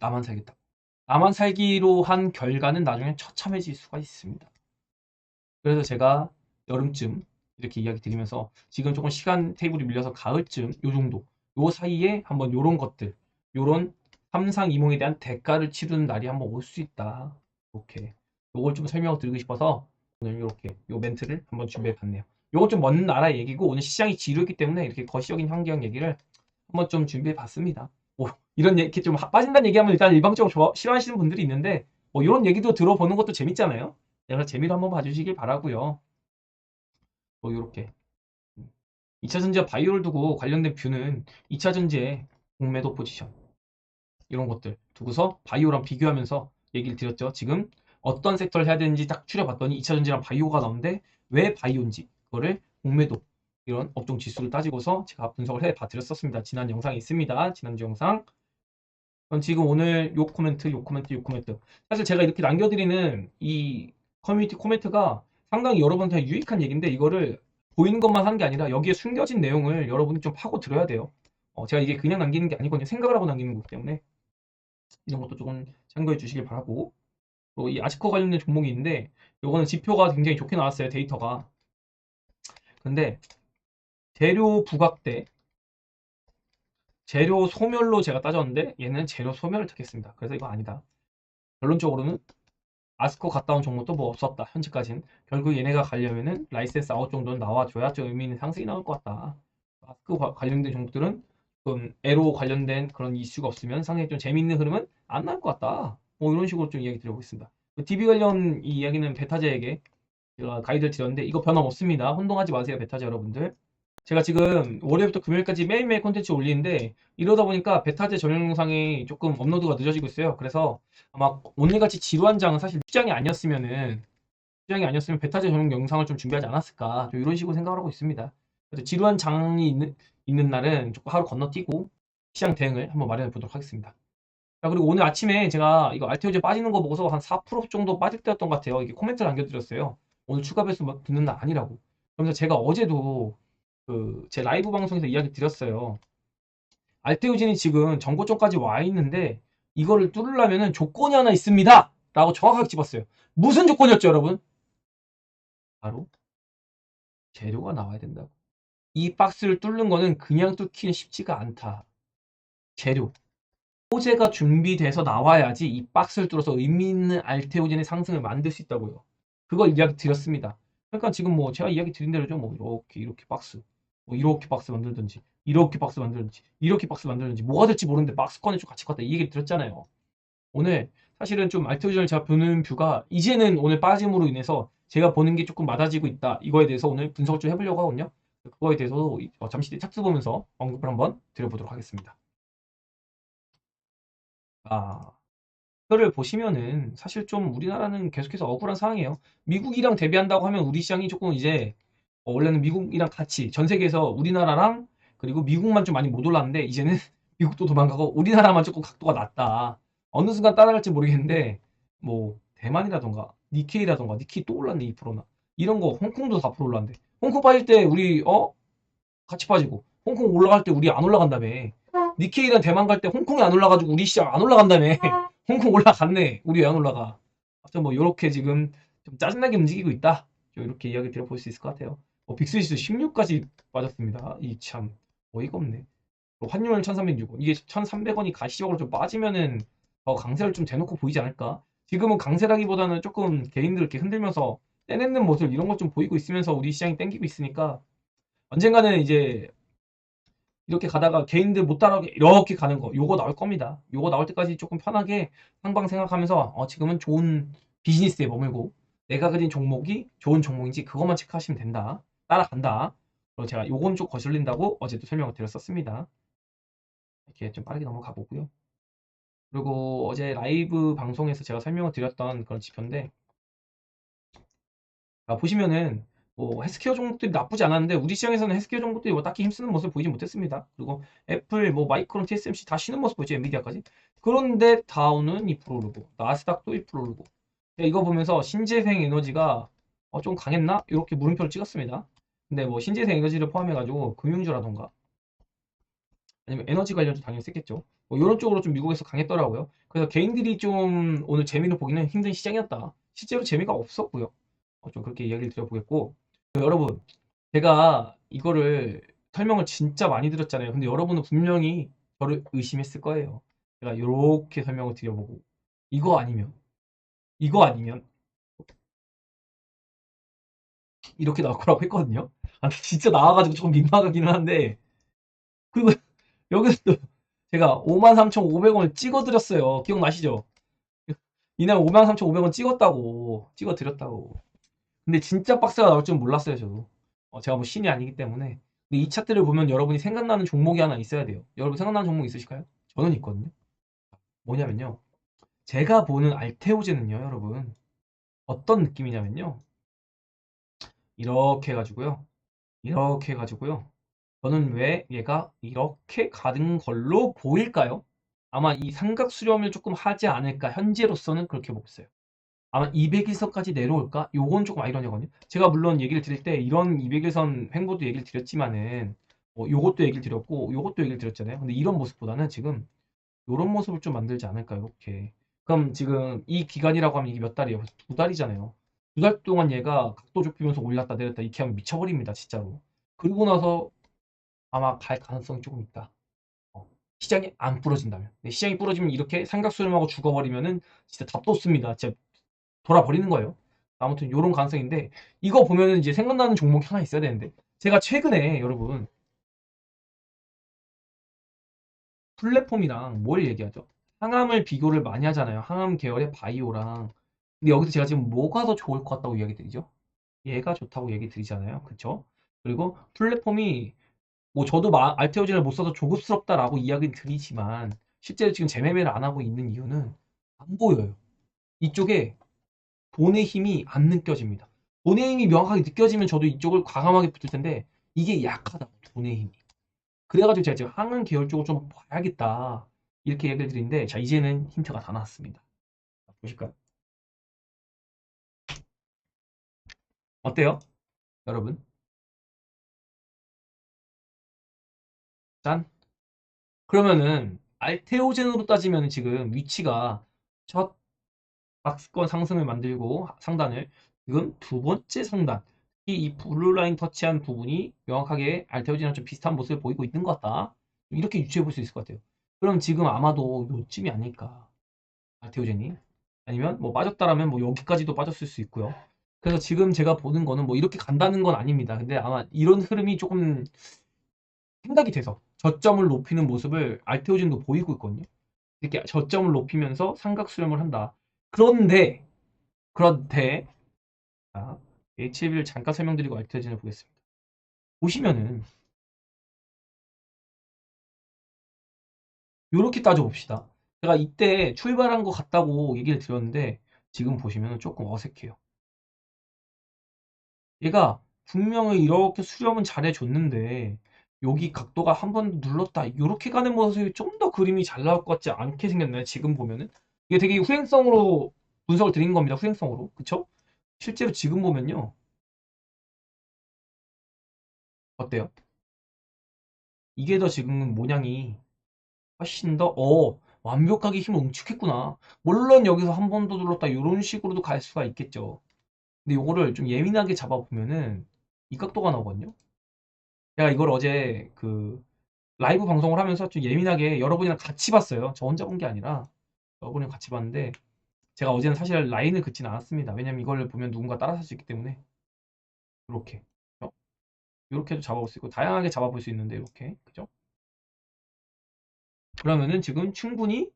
나만 살겠다고. 나만 살기로 한 결과는 나중에 처참해질 수가 있습니다. 그래서 제가 여름쯤 이렇게 이야기 드리면서 지금 조금 시간 테이블이 밀려서 가을쯤 요 정도 요 사이에 한번 요런 것들 요런 삼상이몽에 대한 대가를 치르는 날이 한번 올 수 있다. 이렇게 요걸 좀 설명을 드리고 싶어서 오늘 이렇게 요 멘트를 한번 준비해 봤네요. 요거 좀 먼 나라 얘기고 오늘 시장이 지루했기 때문에 이렇게 거시적인 환경 얘기를 한번 좀 준비해 봤습니다. 뭐 이런 얘기 좀 빠진다는 얘기하면 일단 일방적으로 싫어하시는 분들이 있는데 뭐 이런 얘기도 들어보는 것도 재밌잖아요. 그래서 재미로 한번 봐주시길 바라고요. 뭐 이렇게 2차 전지와 바이오를 두고 관련된 뷰는 2차 전지의 공매도 포지션 이런 것들 두고서 바이오랑 비교하면서 얘기를 드렸죠. 지금 어떤 섹터를 해야 되는지 딱 추려봤더니 2차 전지랑 바이오가 나오는데 왜 바이오인지 그거를 공매도 이런 업종 지수를 따지고서 제가 분석을 해봐 드렸었습니다. 지난 영상이 있습니다. 지난주 영상. 그럼 지금 오늘 요 코멘트, 요 코멘트, 요 코멘트. 사실 제가 이렇게 남겨드리는 이 커뮤니티 코멘트가 상당히 여러분한테 유익한 얘기인데 이거를 보이는 것만 하는 게 아니라 여기에 숨겨진 내용을 여러분이 좀 파고 들어야 돼요. 제가 이게 그냥 남기는 게 아니거든요. 생각을 하고 남기는 거기 때문에 이런 것도 조금 참고해 주시길 바라고. 그리고 이 아스코 관련된 종목이 있는데 요거는 지표가 굉장히 좋게 나왔어요. 데이터가. 근데 재료 부각대 재료 소멸로 제가 따졌는데 얘는 재료 소멸을 택했습니다. 그래서 이거 아니다. 결론적으로는 아스코 갔다 온 종목도 뭐 없었다. 현재까지는. 결국 얘네가 가려면은 라이센스 아웃 정도는 나와줘야 좀 의미 있는 상승이 나올 것 같다. 아스코 관련된 종목들은 좀 에로 관련된 그런 이슈가 없으면 상당히 좀 재미있는 흐름은 안 나올 것 같다. 뭐 이런 식으로 좀 이야기 드려보겠습니다. 그 DB 관련 이 이야기는 베타제에게 제가 가이드를 드렸는데 이거 변함없습니다. 혼동하지 마세요, 베타제 여러분들. 제가 지금 월요일부터 금요일까지 매일매일 콘텐츠 올리는데 이러다 보니까 베타제 전용 영상이 조금 업로드가 늦어지고 있어요. 그래서 아마 오늘같이 지루한 장은 사실 시장이 아니었으면 베타제 전용 영상을 좀 준비하지 않았을까 좀 이런 식으로 생각을 하고 있습니다. 그래서 지루한 장이 있는 날은 조금 하루 건너뛰고 시장 대응을 한번 마련해 보도록 하겠습니다. 자, 그리고 오늘 아침에 제가 이거 알테오제 빠지는 거 보고서 한 4% 정도 빠질 때였던 것 같아요. 이게 코멘트를 남겨드렸어요. 오늘 추가 배수 듣는 날 아니라고. 그러면서 제가 어제도 그 제 라이브 방송에서 이야기 드렸어요. 알테오진이 지금 전고점까지 와 있는데 이거를 뚫으려면은 조건이 하나 있습니다. 라고 정확하게 집었어요. 무슨 조건이었죠, 여러분? 바로 재료가 나와야 된다고. 이 박스를 뚫는 거는 그냥 뚫기는 쉽지가 않다. 재료. 소재가 준비돼서 나와야지 이 박스를 뚫어서 의미 있는 알테오젠의 상승을 만들 수 있다고요. 그걸 이야기 드렸습니다. 그러니까 지금 뭐 제가 이야기 드린 대로죠. 뭐 이렇게 박스, 뭐 이렇게 박스 만들든지, 이렇게 박스 만들든지, 이렇게 박스 만들든지 뭐가 될지 모르는데 박스권에 좀 같이 갔다 이 얘기 드렸잖아요. 오늘 사실은 좀 알테오젠을 제가 보는 뷰가 이제는 오늘 빠짐으로 인해서 제가 보는 게 조금 맞아지고 있다. 이거에 대해서 오늘 분석을 좀 해보려고 하거든요. 그거에 대해서 잠시 뒤에 차트 보면서 언급을 한번 드려보도록 하겠습니다. 아, 이거를 보시면은 사실 좀 우리나라는 계속해서 억울한 상황이에요. 미국이랑 대비한다고 하면 우리 시장이 조금 이제 원래는 미국이랑 같이 전 세계에서 우리나라랑 그리고 미국만 좀 많이 못 올랐는데 이제는 미국도 도망가고 우리나라만 조금 각도가 낮다. 어느 순간 따라갈지 모르겠는데 뭐 대만이라던가 니케이라던가 니케이 또 올랐네 2%나 이런 거 홍콩도 4% 올랐는데 홍콩 빠질 때 우리 같이 빠지고 홍콩 올라갈 때 우리 안 올라간다며. 니케이랑 대만 갈 때 홍콩이 안 올라가지고 우리 시장 안 올라간다며. 홍콩 올라갔네. 우리 왜 안 올라가? 하여튼 뭐 요렇게 지금 좀 짜증나게 움직이고 있다. 이렇게 이야기 드려볼 수 있을 것 같아요. 빅스위스 16까지 빠졌습니다. 이 참 어이가 없네. 환율 1306원. 이게 1300원이 가시적으로 좀 빠지면은 더 강세를 좀 대놓고 보이지 않을까? 지금은 강세라기보다는 조금 개인들 이렇게 흔들면서 떼내는 모습 이런 것 좀 보이고 있으면서 우리 시장이 땡기고 있으니까 언젠가는 이제 이렇게 가다가 개인들 못 따라오게 이렇게 가는 거 요거 나올 겁니다. 요거 나올 때까지 조금 편하게 상방 생각하면서 지금은 좋은 비즈니스에 머물고 내가 그린 종목이 좋은 종목인지 그것만 체크하시면 된다. 따라간다. 그리고 제가 요건 좀 거슬린다고 어제도 설명을 드렸었습니다. 이렇게 좀 빠르게 넘어가 보고요. 그리고 어제 라이브 방송에서 제가 설명을 드렸던 그런 지표인데 보시면은 뭐 헬스케어 종목들이 나쁘지 않았는데 우리 시장에서는 헬스케어 종목들이 뭐 딱히 힘쓰는 모습을 보이지 못했습니다. 그리고 애플, 뭐 마이크론, TSMC 다 쉬는 모습 보이죠. 엔비디아까지. 그런데 다우는 2% 오르고 나스닥도 2% 오르고 이거 보면서 신재생 에너지가 좀 강했나? 이렇게 물음표를 찍었습니다. 근데 뭐 신재생 에너지를 포함해가지고 금융주라던가 아니면 에너지 관련주 당연히 셌겠죠. 뭐 이런 쪽으로 좀 미국에서 강했더라고요. 그래서 개인들이 좀 오늘 재미를 보기는 힘든 시장이었다. 실제로 재미가 없었고요. 좀 그렇게 이야기를 드려보겠고 여러분 제가 이거를 설명을 진짜 많이 드렸잖아요. 근데 여러분은 분명히 저를 의심했을 거예요. 제가 이렇게 설명을 드려보고 이거 아니면 이거 아니면 이렇게 나올 거라고 했거든요. 근데 진짜 나와가지고 조금 민망하기는 한데 그리고 여기서 또 제가 53,500원을 찍어드렸어요. 기억나시죠? 이날 53,500원 찍었다고 찍어드렸다고. 근데 진짜 박스가 나올 줄 몰랐어요, 저도. 제가 뭐 신이 아니기 때문에. 근데 이 차트를 보면 여러분이 생각나는 종목이 하나 있어야 돼요. 여러분 생각나는 종목 있으실까요? 저는 있거든요. 뭐냐면요. 제가 보는 알테오제는요, 여러분. 어떤 느낌이냐면요. 이렇게 해가지고요. 이렇게 해가지고요. 저는 왜 얘가 이렇게 가는 걸로 보일까요? 아마 이 삼각 수렴을 조금 하지 않을까. 현재로서는 그렇게 보고 있어요. 아마 200일선까지 내려올까? 요건 조금 아이러니하거든요. 제가 물론 얘기를 드릴 때 이런 200일선 횡보도 얘기를 드렸지만은 요것도 얘기를 드렸고 요것도 얘기를 드렸잖아요. 근데 이런 모습보다는 지금 요런 모습을 좀 만들지 않을까 이렇게. 그럼 지금 이 기간이라고 하면 이게 몇 달이에요? 2달이잖아요. 2달 동안 얘가 각도 좁히면서 올랐다 내렸다 이렇게 하면 미쳐버립니다 진짜로. 그리고 나서 아마 갈 가능성이 조금 있다. 시장이 안 부러진다면. 시장이 부러지면 이렇게 삼각수렴하고 죽어버리면은 진짜 답도 없습니다. 진짜 돌아버리는 거예요. 아무튼 요런 가능성인데 이거 보면은 이제 생각나는 종목이 하나 있어야 되는데 제가 최근에 여러분 플랫폼이랑 뭘 얘기하죠? 항암을 비교를 많이 하잖아요. 항암 계열의 바이오랑 근데 여기서 제가 지금 뭐가 더 좋을 것 같다고 이야기 드리죠? 얘가 좋다고 얘기 드리잖아요. 그쵸? 그리고 플랫폼이 뭐 저도 알테오젠을 못 써서 조급스럽다라고 이야기는 드리지만 실제로 지금 재매매를 안 하고 있는 이유는 안 보여요. 이쪽에 돈의 힘이 안 느껴집니다. 돈의 힘이 명확하게 느껴지면 저도 이쪽을 과감하게 붙을 텐데 이게 약하다. 돈의 힘이. 그래가지고 제가 지금 항은 계열 쪽을 좀 봐야겠다. 이렇게 얘기를 드리는데 자 이제는 힌트가 다 나왔습니다. 보실까요? 어때요? 여러분? 짠. 그러면은 알테오젠으로 따지면 지금 위치가 첫 박스권 상승을 만들고 상단을 지금 두 번째 상단 이 블루라인 터치한 부분이 명확하게 알테오젠이랑 좀 비슷한 모습을 보이고 있는 것 같다. 이렇게 유추해 볼 수 있을 것 같아요. 그럼 지금 아마도 요쯤이 아닐까. 알테오젠이. 아니면 뭐 빠졌다라면 뭐 여기까지도 빠졌을 수 있고요. 그래서 지금 제가 보는 거는 뭐 이렇게 간다는 건 아닙니다. 근데 아마 이런 흐름이 조금 생각이 돼서 저점을 높이는 모습을 알테오젠도 보이고 있거든요. 이렇게 저점을 높이면서 삼각 수렴을 한다. 그런데 자, HLB를 잠깐 설명드리고 알테오젠을 보겠습니다. 보시면은 이렇게 따져봅시다. 제가 이때 출발한 것 같다고 얘기를 드렸는데 지금 보시면 조금 어색해요. 얘가 분명히 이렇게 수렴은 잘해줬는데 여기 각도가 한 번 눌렀다 이렇게 가는 모습이 좀 더 그림이 잘 나올 것 같지 않게 생겼나요? 지금 보면은 이게 되게 후행성으로 분석을 드린 겁니다. 후행성으로 그쵸? 실제로 지금 보면요 어때요? 이게 더 지금 모양이 훨씬 더 완벽하게 힘을 응축했구나. 물론 여기서 한 번 더 눌렀다 이런 식으로도 갈 수가 있겠죠. 근데 요거를 좀 예민하게 잡아보면은 이 각도가 나오거든요. 제가 이걸 어제 그 라이브 방송을 하면서 좀 예민하게 여러분이랑 같이 봤어요. 저 혼자 본 게 아니라 여러분이랑 같이 봤는데 제가 어제는 사실 라인을 긋진 않았습니다. 왜냐면 이걸 보면 누군가 따라할 수 있기 때문에 이렇게 이렇게도 잡아볼 수 있고 다양하게 잡아볼 수 있는데 이렇게 그죠? 그러면은 지금 충분히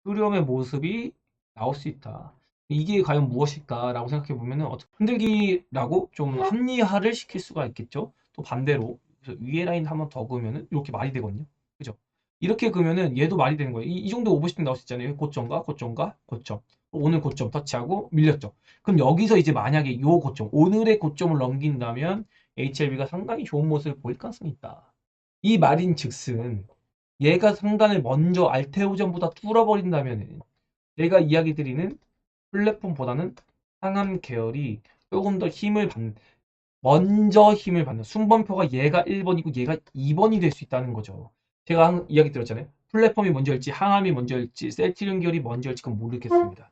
흐름의 모습이 나올 수 있다. 이게 과연 무엇일까라고 생각해 보면은 흔들기라고 좀 합리화를 시킬 수가 있겠죠. 또 반대로 그래서 위에 라인 한번 더 그으면은 이렇게 말이 되거든요. 그죠? 이렇게 그으면은 얘도 말이 되는 거예요. 이 정도 오버슈팅 나올 수 있잖아요. 고점과 고점과 고점. 오늘 고점 터치하고 밀렸죠. 그럼 여기서 이제 만약에 요 고점, 오늘의 고점을 넘긴다면 HLB가 상당히 좋은 모습을 보일 가능성이 있다. 이 말인 즉슨 얘가 상단을 먼저 알테오전보다 뚫어버린다면 내가 이야기 드리는 플랫폼보다는 상암 계열이 조금 더 먼저 힘을 받는 순번표가 얘가 1번이고 얘가 2번이 될 수 있다는 거죠. 제가 이야기 드렸잖아요. 플랫폼이 먼저일지 항암이 먼저일지 셀티리온 계열이 먼저일지 그건 모르겠습니다.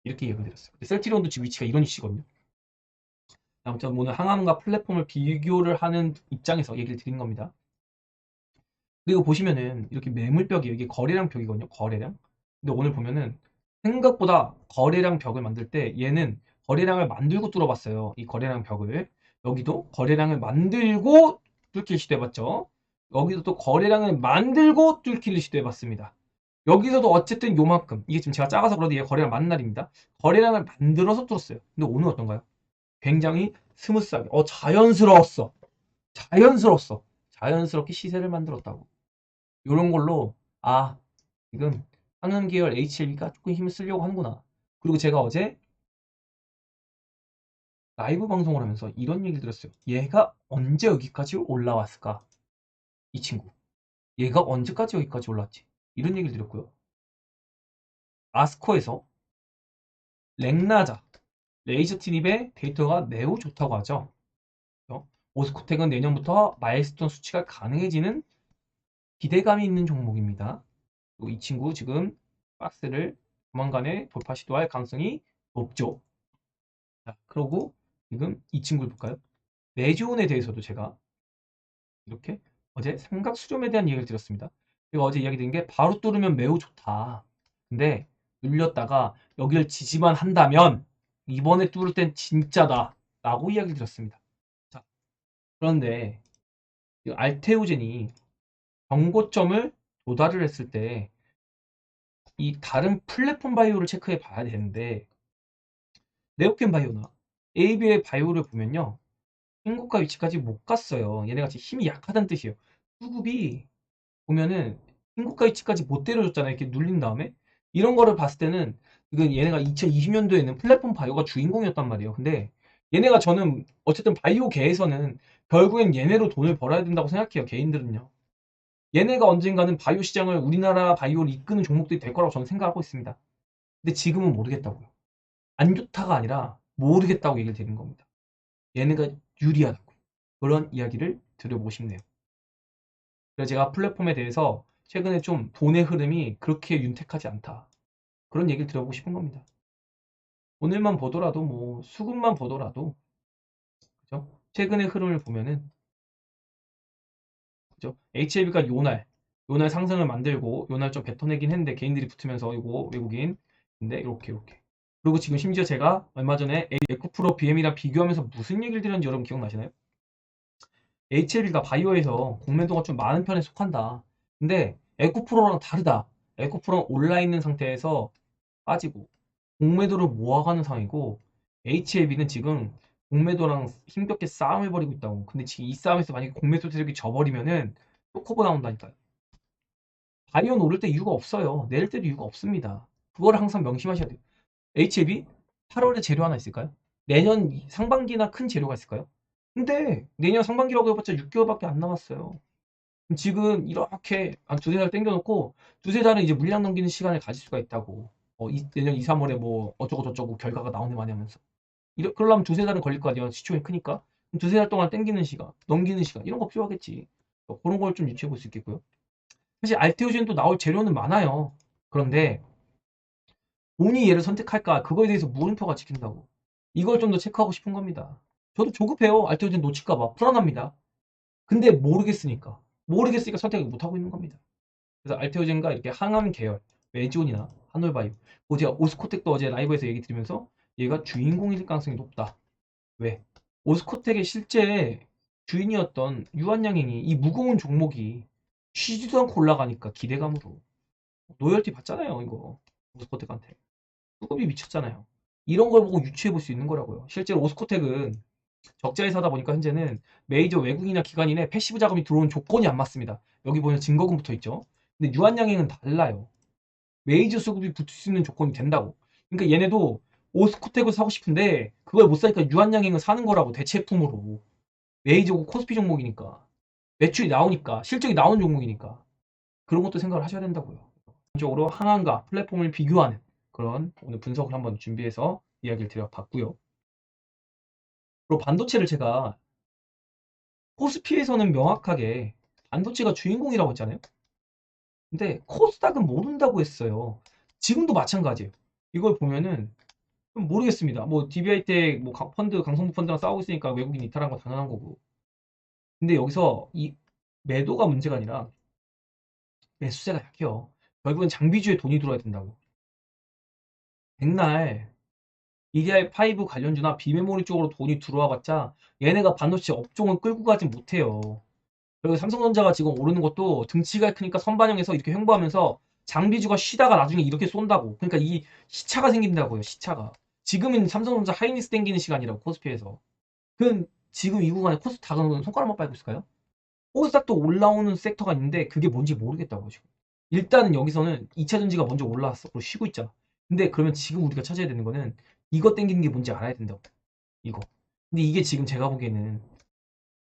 이렇게 이야기 드렸어요. 셀티리온도 지금 위치가 이런 위치거든요. 아무튼 오늘 항암과 플랫폼을 비교를 하는 입장에서 얘기를 드린 겁니다. 그리고 보시면은 이렇게 매물벽이 이게 거래량 벽이거든요. 거래량. 근데 오늘 보면은 생각보다 거래량 벽을 만들 때 얘는 거래량을 만들고 뚫어봤어요. 이 거래량 벽을. 여기도 거래량을 만들고 뚫길 시도해봤죠. 여기도 또 거래량을 만들고 뚫기를 시도해봤습니다. 여기서도 어쨌든 요만큼 이게 지금 제가 작아서 그런데 얘 거래량 많은 날입니다. 거래량을 만들어서 뚫었어요. 근데 오늘 어떤가요? 굉장히 스무스하게 자연스러웠어. 자연스러웠어. 자연스럽게 시세를 만들었다고. 요런 걸로 지금 상은 계열 HLB가 조금 힘을 쓰려고 하는구나. 그리고 제가 어제 라이브 방송을 하면서 이런 얘기를 들었어요. 얘가 언제 여기까지 올라왔을까? 이 친구. 얘가 언제까지 여기까지 올랐지? 이런 얘기를 드렸고요. 아스코에서 렉나자, 레이저 트립의 데이터가 매우 좋다고 하죠. 오스코텍은 내년부터 마일스톤 수치가 가능해지는 기대감이 있는 종목입니다. 그리고 이 친구 지금 박스를 조만간에 돌파 시도할 가능성이 높죠. 자, 그러고 지금 이 친구를 볼까요? 매주온에 대해서도 제가 이렇게 어제 삼각 수렴에 대한 얘기를 드렸습니다. 제가 어제 이야기 드린 게 바로 뚫으면 매우 좋다. 근데 눌렸다가 여기를 지지만 한다면 이번에 뚫을 땐 진짜다. 라고 이야기를 드렸습니다. 자, 그런데 알테오젠이 경고점을 도달을 했을 때 이 다른 플랫폼 바이오를 체크해 봐야 되는데 네오켄 바이오나 AB의 바이오를 보면요. 신고가 위치까지 못 갔어요. 얘네가 지금 힘이 약하다는 뜻이에요. 수급이 보면은 신고가 위치까지 못 때려줬잖아요. 이렇게 눌린 다음에. 이런 거를 봤을 때는 이건 얘네가 2020년도에는 플랫폼 바이오가 주인공이었단 말이에요. 근데 얘네가 저는 어쨌든 바이오계에서는 결국엔 얘네로 돈을 벌어야 된다고 생각해요. 개인들은요. 얘네가 언젠가는 바이오 시장을 우리나라 바이오를 이끄는 종목들이 될 거라고 저는 생각하고 있습니다. 근데 지금은 모르겠다고요. 안 좋다가 아니라 모르겠다고 얘기를 드리는 겁니다. 얘네가 유리하다고. 그런 이야기를 드려보고 싶네요. 그래서 제가 플랫폼에 대해서 최근에 좀 돈의 흐름이 그렇게 윤택하지 않다. 그런 얘기를 들어보고 싶은 겁니다. 오늘만 보더라도 뭐 수급만 보더라도 그죠? 최근의 흐름을 보면은 그죠? HLB가 요날 상승을 만들고 요날 좀 뱉어내긴 했는데 개인들이 붙으면서 이거 외국인 근데 이렇게 그리고 지금 심지어 제가 얼마 전에 에코프로 BM이랑 비교하면서 무슨 얘기를 드렸는지 여러분 기억나시나요? HLB가 바이오에서 공매도가 좀 많은 편에 속한다. 근데 에코프로랑 다르다. 에코프로는 올라있는 상태에서 빠지고 공매도를 모아가는 상황이고 HLB는 지금 공매도랑 힘겹게 싸움을 벌이고 있다고. 근데 지금 이 싸움에서 만약에 공매도 세력이 져버리면은 또 커버 나온다니까요. 바이오는 오를 때 이유가 없어요. 내릴 때도 이유가 없습니다. 그거를 항상 명심하셔야 돼요. HLB 8월에 재료 하나 있을까요? 내년 상반기나 큰 재료가 있을까요? 근데 내년 상반기라고 해봤자 6개월밖에 안 남았어요. 지금 이렇게 한 두세 달 땡겨놓고 두세 달은 이제 물량 넘기는 시간을 가질 수가 있다고. 내년 2, 3월에 뭐 어쩌고 저쩌고 결과가 나오네 많이 하면서. 그러려면 두세 달은 걸릴 거 아니야. 시총이 크니까. 그럼 두세 달 동안 땡기는 시간, 넘기는 시간 이런 거 필요하겠지. 그런 걸 좀 유추해 볼 수 있겠고요. 사실 알테오젠도 나올 재료는 많아요. 그런데 본인이 얘를 선택할까 그거에 대해서 물음표가 찍힌다고. 이걸 좀 더 체크하고 싶은 겁니다. 저도 조급해요. 알테오젠 놓칠까 봐 불안합니다. 근데 모르겠으니까 선택을 못 하고 있는 겁니다. 그래서 알테오젠과 이렇게 항암 계열 메지온이나 한올바이오 그리고 제가 오스코텍도 어제 라이브에서 얘기 드리면서 얘가 주인공일 가능성이 높다. 왜? 오스코텍의 실제 주인이었던 유한양행이 이 무거운 종목이 쉬지도 않고 올라가니까 기대감으로 로열티 받잖아요 이거 오스코텍한테 수급이 미쳤잖아요. 이런 걸 보고 유추해 볼 수 있는 거라고요. 실제로 오스코텍은 적자회사다 보니까 현재는 메이저 외국인이나 기관인의 패시브 자금이 들어온 조건이 안 맞습니다. 여기 보면 증거금 붙어 있죠. 근데 유한양행은 달라요. 메이저 수급이 붙을 수 있는 조건이 된다고. 그러니까 얘네도 오스코텍을 사고 싶은데 그걸 못 사니까 유한양행을 사는 거라고 대체품으로. 메이저고 코스피 종목이니까. 매출이 나오니까 실적이 나오는 종목이니까. 그런 것도 생각을 하셔야 된다고요. 전적으로 항한과 플랫폼을 비교하는 그런 오늘 분석을 한번 준비해서 이야기를 드려봤고요. 그리고 반도체를 제가 코스피에서는 명확하게 반도체가 주인공이라고 했잖아요. 근데 코스닥은 모른다고 했어요. 지금도 마찬가지예요. 이걸 보면은 모르겠습니다. 뭐 DBI 때 뭐 펀드 강성부 펀드랑 싸우고 있으니까 외국인 이탈한 거 당연한 거고. 근데 여기서 이 매도가 문제가 아니라 매수세가 약해요. 결국은 장비주에 돈이 들어야 된다고. 백날 DDR5 관련주나 비메모리 쪽으로 돈이 들어와 봤자 얘네가 반도체 업종을 끌고 가진 못해요. 그리고 삼성전자가 지금 오르는 것도 등치가 크니까 선반영해서 이렇게 횡보하면서 장비주가 쉬다가 나중에 이렇게 쏜다고. 그러니까 이 시차가 생긴다고요. 시차가. 지금은 삼성전자 하이닉스 땡기는 시간이라고 코스피에서. 그럼 지금 이 구간에 코스닥은 손가락만 빨고 있을까요? 코스닥도 올라오는 섹터가 있는데 그게 뭔지 모르겠다고 지금. 일단은 여기서는 2차 전지가 먼저 올라왔어. 그리고 쉬고 있잖아. 근데 그러면 지금 우리가 찾아야 되는 거는 이거 땡기는 게 뭔지 알아야 된다고. 이거. 근데 이게 지금 제가 보기에는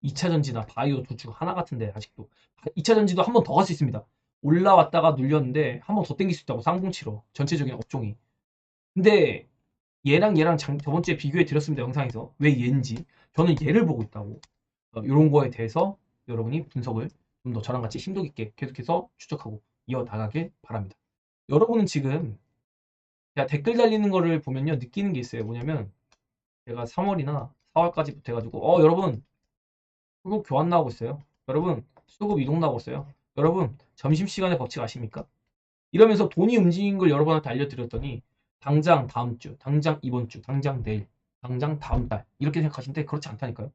2차 전지나 바이오 둘 중 하나 같은데 아직도 2차 전지도 한 번 더 갈 수 있습니다. 올라왔다가 눌렸는데 한 번 더 땡길 수 있다고 쌍봉치로 전체적인 업종이. 근데 얘랑 저번 주에 비교해 드렸습니다 영상에서 왜 얘인지 저는 얘를 보고 있다고. 이런 거에 대해서 여러분이 분석을 좀 더 저랑 같이 심도 깊게 계속해서 추적하고 이어나가길 바랍니다. 여러분은 지금 제가 댓글 달리는 거를 보면요 느끼는 게 있어요. 뭐냐면 제가 3월이나 4월까지 돼가지고 여러분 수급 교환 나오고 있어요. 여러분 수급 이동 나오고 있어요. 여러분 점심시간에 법칙 아십니까? 이러면서 돈이 움직인 걸 여러분한테 알려드렸더니 당장 다음 주, 당장 이번 주, 당장 내일, 당장 다음 달 이렇게 생각하시는데 그렇지 않다니까요.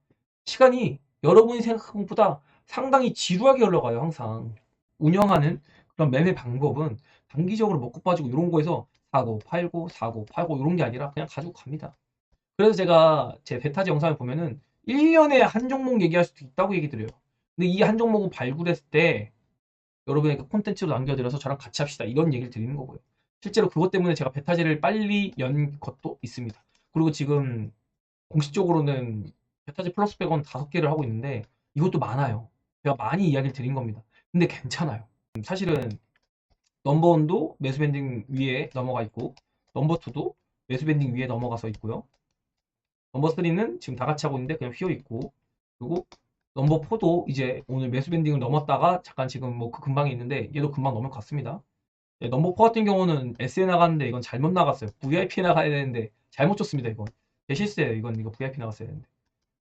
시간이 여러분이 생각한 것보다 상당히 지루하게 흘러가요. 항상 운영하는 그런 매매 방법은 단기적으로 먹고 빠지고 이런 거에서 사고 팔고 사고 팔고 이런 게 아니라 그냥 가지고 갑니다. 그래서 제가 제 베타즈 영상을 보면은 1년에 한 종목 얘기할 수도 있다고 얘기 드려요. 근데 이 한 종목을 발굴했을 때 여러분에게 콘텐츠로 남겨드려서 저랑 같이 합시다. 이런 얘기를 드리는 거고요. 실제로 그것 때문에 제가 베타제를 빨리 연 것도 있습니다. 그리고 지금 공식적으로는 베타제 플러스 100원 5개를 하고 있는데 이것도 많아요. 제가 많이 이야기를 드린 겁니다. 근데 괜찮아요. 사실은 넘버1도 매수 밴딩 위에 넘어가 있고 넘버2도 매수 밴딩 위에 넘어가서 있고요. 넘버3는 지금 다 같이 하고 있는데 그냥 휘어 있고, 그리고 넘버4도 이제 오늘 매수 밴딩을 넘었다가 잠깐 지금 뭐 그 근방에 있는데 얘도 금방 넘을 것 같습니다. 네, 넘버4 같은 경우는 SE 나갔는데 이건 잘못 나갔어요. VIP 나가야 되는데 잘못 줬습니다. 이건 제 실수예요. 이거 VIP 나갔어야 되는데.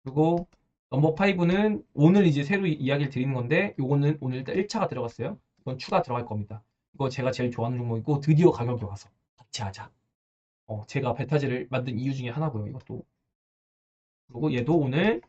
그리고 넘버5는 오늘 이제 새로 이야기를 드리는 건데 요거는 오늘 일단 1차가 들어갔어요. 이건 추가 들어갈 겁니다. 이거 제가 제일 좋아하는 종목이고 드디어 가격이 와서 같이 하자. 제가 베타제를 만든 이유 중에 하나고요. 이것도. 그리고 얘도 오늘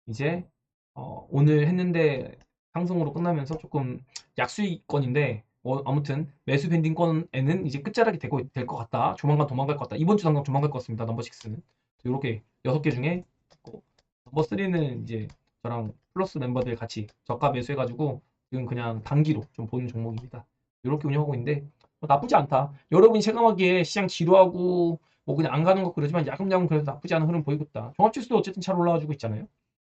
이제 오늘 했는데 상승으로 끝나면서 조금 약수익권인데 아무튼 매수 밴딩권에는 이제 끝자락이 되고 될 것 같다. 조만간 도망갈 것 같다. 이번 주 당장 도망갈 것 같습니다. 넘버 6는 이렇게 6개 중에 있고, 넘버 3는 이제 저랑 플러스 멤버들 같이 저가 매수해가지고 지금 그냥 단기로 좀 보는 종목입니다. 이렇게 운영하고 있는데 나쁘지 않다. 여러분이 체감하기에 시장 지루하고 뭐 그냥 안 가는 것 그러지만 야금야금 그래도 나쁘지 않은 흐름 보이고 있다. 종합지수도 어쨌든 잘 올라와주고 있잖아요.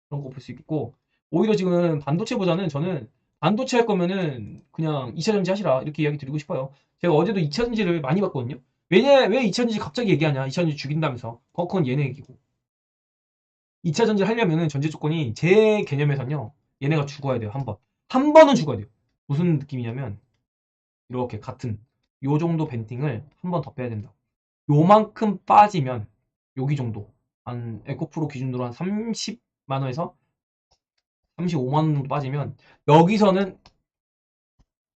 그런 거 볼 수 있고, 오히려 지금 반도체보다는 저는 반도체 할 거면은 그냥 2차 전지 하시라 이렇게 이야기 드리고 싶어요. 제가 어제도 2차 전지를 많이 봤거든요. 왜 2차 전지 갑자기 얘기하냐? 2차 전지 죽인다면서. 그건 얘네 얘기고. 2차 전지를 하려면은 전제 조건이 제 개념에서는요. 얘네가 죽어야 돼요. 한 번. 한 번은 죽어야 돼요. 무슨 느낌이냐면 이렇게 같은 요 정도 밴딩을 한 번 더 빼야 된다. 요만큼 빠지면 여기 정도. 한 에코프로 기준으로 한 30만 원에서 35만 원 정도 빠지면 여기서는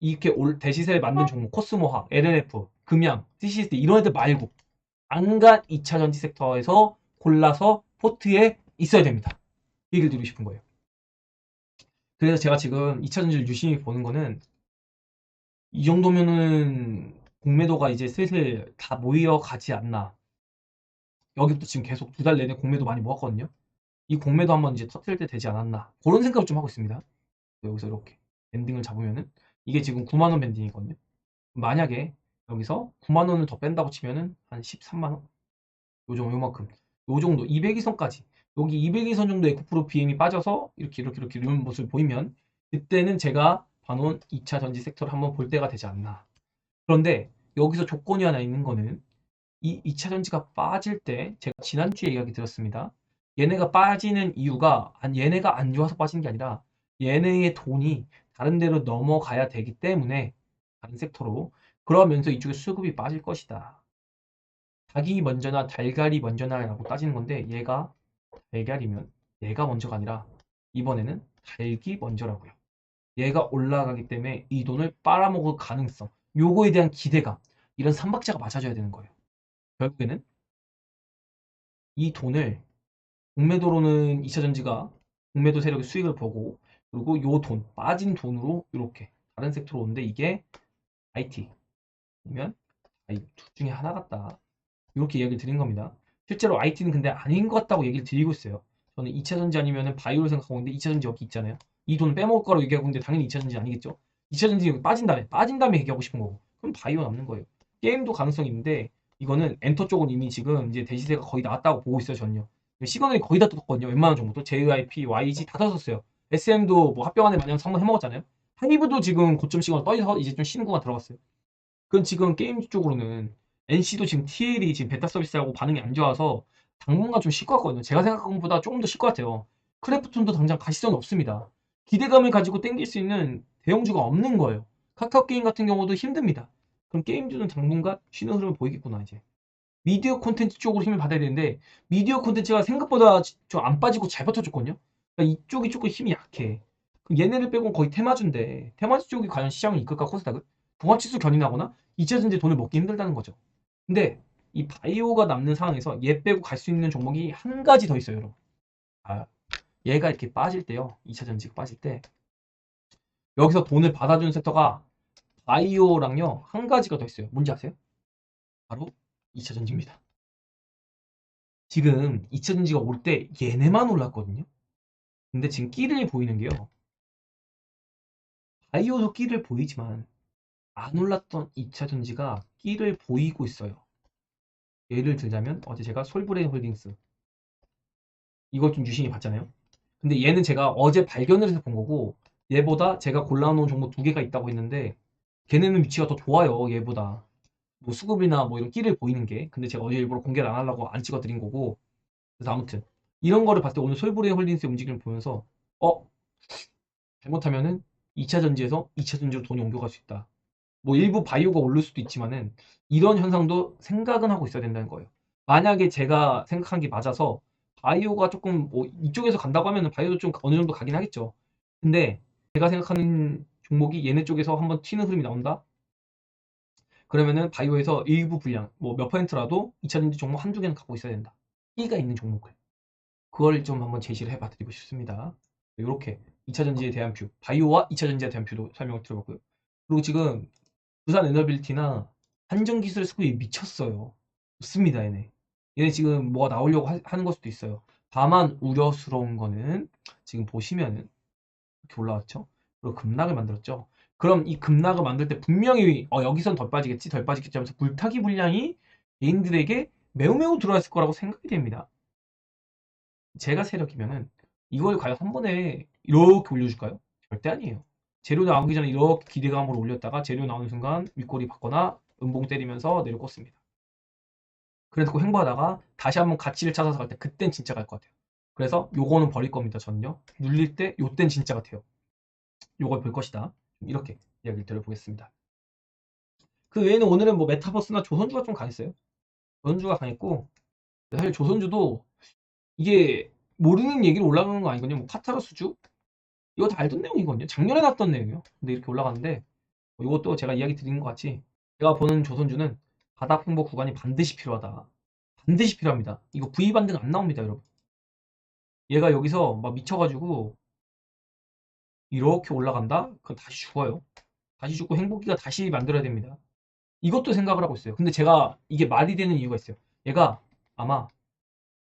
이렇게 대시세 만든 종목 코스모학, LNF, 금양, CCSD 이런 애들 말고 안간 2차 전지 섹터에서 골라서 포트에 있어야 됩니다. 얘기를 드리고 싶은 거예요. 그래서 제가 지금 2차 전지를 유심히 보는 거는 이 정도면은 공매도가 이제 슬슬 다 모여가지 않나. 여기부터 지금 계속 2달 내내 공매도 많이 모았거든요. 이 공매도 한번 이제 터뜨릴 때 되지 않았나. 그런 생각을 좀 하고 있습니다. 여기서 이렇게 밴딩을 잡으면은 이게 지금 9만 원 밴딩이거든요. 만약에 여기서 9만 원을 더 뺀다고 치면은 한 13만 원. 요만큼. 요 정도 200이선까지. 여기 200이선 정도 에코프로 BM이 빠져서 이렇게 이런 모습을 보이면 그때는 제가 봐놓은 2차 전지 섹터를 한번 볼 때가 되지 않나. 그런데 여기서 조건이 하나 있는 거는 이 2차 전지가 빠질 때 제가 지난주에 이야기 드렸습니다. 얘네가 빠지는 이유가 얘네가 안 좋아서 빠지는 게 아니라 얘네의 돈이 다른 데로 넘어가야 되기 때문에 다른 섹터로 그러면서 이쪽에 수급이 빠질 것이다. 닭이 먼저나 달걀이 먼저나라고 따지는 건데 얘가 달걀이면 얘가 먼저가 아니라 이번에는 닭이 먼저라고요. 얘가 올라가기 때문에 이 돈을 빨아먹을 가능성, 요거에 대한 기대감, 이런 삼박자가 맞아줘야 되는 거예요. 결국에는 이 돈을 공매도로는 2차 전지가 공매도 세력의 수익을 보고, 그리고 요 돈, 빠진 돈으로 이렇게 다른 섹터로 오는데 이게 IT면 둘 중에 하나 같다. 이렇게 이야기를 드린 겁니다. 실제로 IT는 근데 아닌 것 같다고 얘기를 드리고 있어요. 저는 2차 전지 아니면 바이오를 생각하고 있는데 2차 전지 여기 있잖아요. 이 돈을 빼먹을 거라고 얘기하고 있는데 당연히 2차 전지 아니겠죠. 2차 전지 여기 빠진 다음에 얘기하고 싶은 거고. 그럼 바이오 남는 거예요. 게임도 가능성이 있는데 이거는 엔터 쪽은 이미 지금 이제 대시세가 거의 나왔다고 보고 있어요. 전요. 시그널이 거의 다 떴거든요. 웬만한 정보도 JYP, YG 다 떴었어요. SM도 뭐 합병안에 마냥 한번 해먹었잖아요. 하이브도 지금 고점 시그널 떠서 이제 좀 쉬는 구간 들어갔어요. 그럼 지금 게임 쪽으로는 NC도 지금 TL이 지금 베타 서비스하고 반응이 안 좋아서 당분간 좀 쉴 것 같거든요. 제가 생각한 것보다 조금 더 쉴 것 같아요. 크래프톤도 당장 가시성이 없습니다. 기대감을 가지고 땡길 수 있는 대형주가 없는 거예요. 카카오 게임 같은 경우도 힘듭니다. 그럼 게임주는 당분간 쉬는 흐름을 보이겠구나 이제. 미디어 콘텐츠 쪽으로 힘을 받아야 되는데 미디어 콘텐츠가 생각보다 좀 안 빠지고 잘 버텨줬거든요. 그러니까 이쪽이 조금 힘이 약해. 그럼 얘네를 빼고는 거의 테마주인데 테마주 쪽이 과연 시장을 이끌까 코스닥을? 종합지수 견인하거나 2차 전지 돈을 먹기 힘들다는 거죠. 근데 이 바이오가 남는 상황에서 얘 빼고 갈 수 있는 종목이 한 가지 더 있어요, 여러분. 아, 얘가 이렇게 빠질 때요. 2차 전지가 빠질 때 여기서 돈을 받아주는 섹터가 바이오랑요, 한 가지가 더 있어요. 뭔지 아세요? 바로 2차 전지입니다. 지금 2차 전지가 올 때 얘네만 올랐거든요. 근데 지금 끼를 보이는 게요. 바이오도 끼를 보이지만 안 올랐던 2차 전지가 끼를 보이고 있어요. 예를 들자면 어제 제가 솔브레인 홀딩스 이걸 좀 유심히 봤잖아요. 근데 얘는 제가 어제 발견을 해서 본 거고 얘보다 제가 골라놓은 종목 두 개가 있다고 했는데 걔네는 위치가 더 좋아요. 얘보다. 뭐 수급이나 뭐 이런 끼를 보이는 게. 근데 제가 어제 일부러 공개를 안 하려고 안 찍어 드린 거고. 그래서 아무튼 이런 거를 봤을 때 오늘 솔브레인 홀딩스의 움직임을 보면서 잘못하면은 2차 전지에서 2차 전지로 돈이 옮겨갈 수 있다. 뭐 일부 바이오가 오를 수도 있지만은 이런 현상도 생각은 하고 있어야 된다는 거예요. 만약에 제가 생각한 게 맞아서 바이오가 조금 뭐 이쪽에서 간다고 하면은 바이오도 좀 어느 정도 가긴 하겠죠. 근데 제가 생각하는 종목이 얘네 쪽에서 한번 튀는 흐름이 나온다? 그러면은 바이오에서 일부 분량, 뭐 몇 퍼센트라도 2차 전지 종목 한두 개는 갖고 있어야 된다. 끼가 있는 종목을. 그걸 좀 한번 제시를 해봐 드리고 싶습니다. 이렇게 2차 전지에 대한 뷰, 바이오와 2차 전지에 대한 뷰도 설명을 드려봤고요. 그리고 지금 부산 에너빌리티나 한전기술 스코이 미쳤어요. 좋습니다, 얘네. 얘네 지금 뭐가 나오려고 하는 걸 수도 있어요. 다만 우려스러운 거는 지금 보시면은 이렇게 올라왔죠. 그리고 급락을 만들었죠. 그럼 이 급락을 만들 때 분명히 여기선 덜 빠지겠지, 덜 빠지겠지 하면서 불타기 물량이 개인들에게 매우 매우 들어왔을 거라고 생각이 됩니다. 제가 세력이면은 이걸 과연 한 번에 이렇게 올려줄까요? 절대 아니에요. 재료 나오기 전에 이렇게 기대감으로 올렸다가 재료 나오는 순간 윗꼬리 받거나 음봉 때리면서 내려 꽂습니다. 그래서 그 횡보하다가 다시 한번 가치를 찾아서 갈 때 그땐 진짜 갈 것 같아요. 그래서 요거는 버릴 겁니다. 저는요. 눌릴 때 요땐 진짜 같아요. 요걸 볼 것이다. 이렇게 이야기를 드려보겠습니다. 그 외에는 오늘은 뭐 메타버스나 조선주가 좀 강했어요. 조선주가 강했고 사실 조선주도 이게 모르는 얘기로 올라가는 거 아니거든요. 뭐 카타로스주 이거 다 알던 내용이거든요. 작년에 났던 내용이에요. 근데 이렇게 올라가는데 이것도 제가 이야기 드린 것 같이 제가 보는 조선주는 바닥 횡보 구간이 반드시 필요하다. 반드시 필요합니다. 이거 V 반등 안 나옵니다, 여러분. 얘가 여기서 막 미쳐가지고 이렇게 올라간다? 그럼 다시 죽어요. 다시 죽고 행복기가 다시 만들어야 됩니다. 이것도 생각을 하고 있어요. 근데 제가 이게 말이 되는 이유가 있어요. 얘가 아마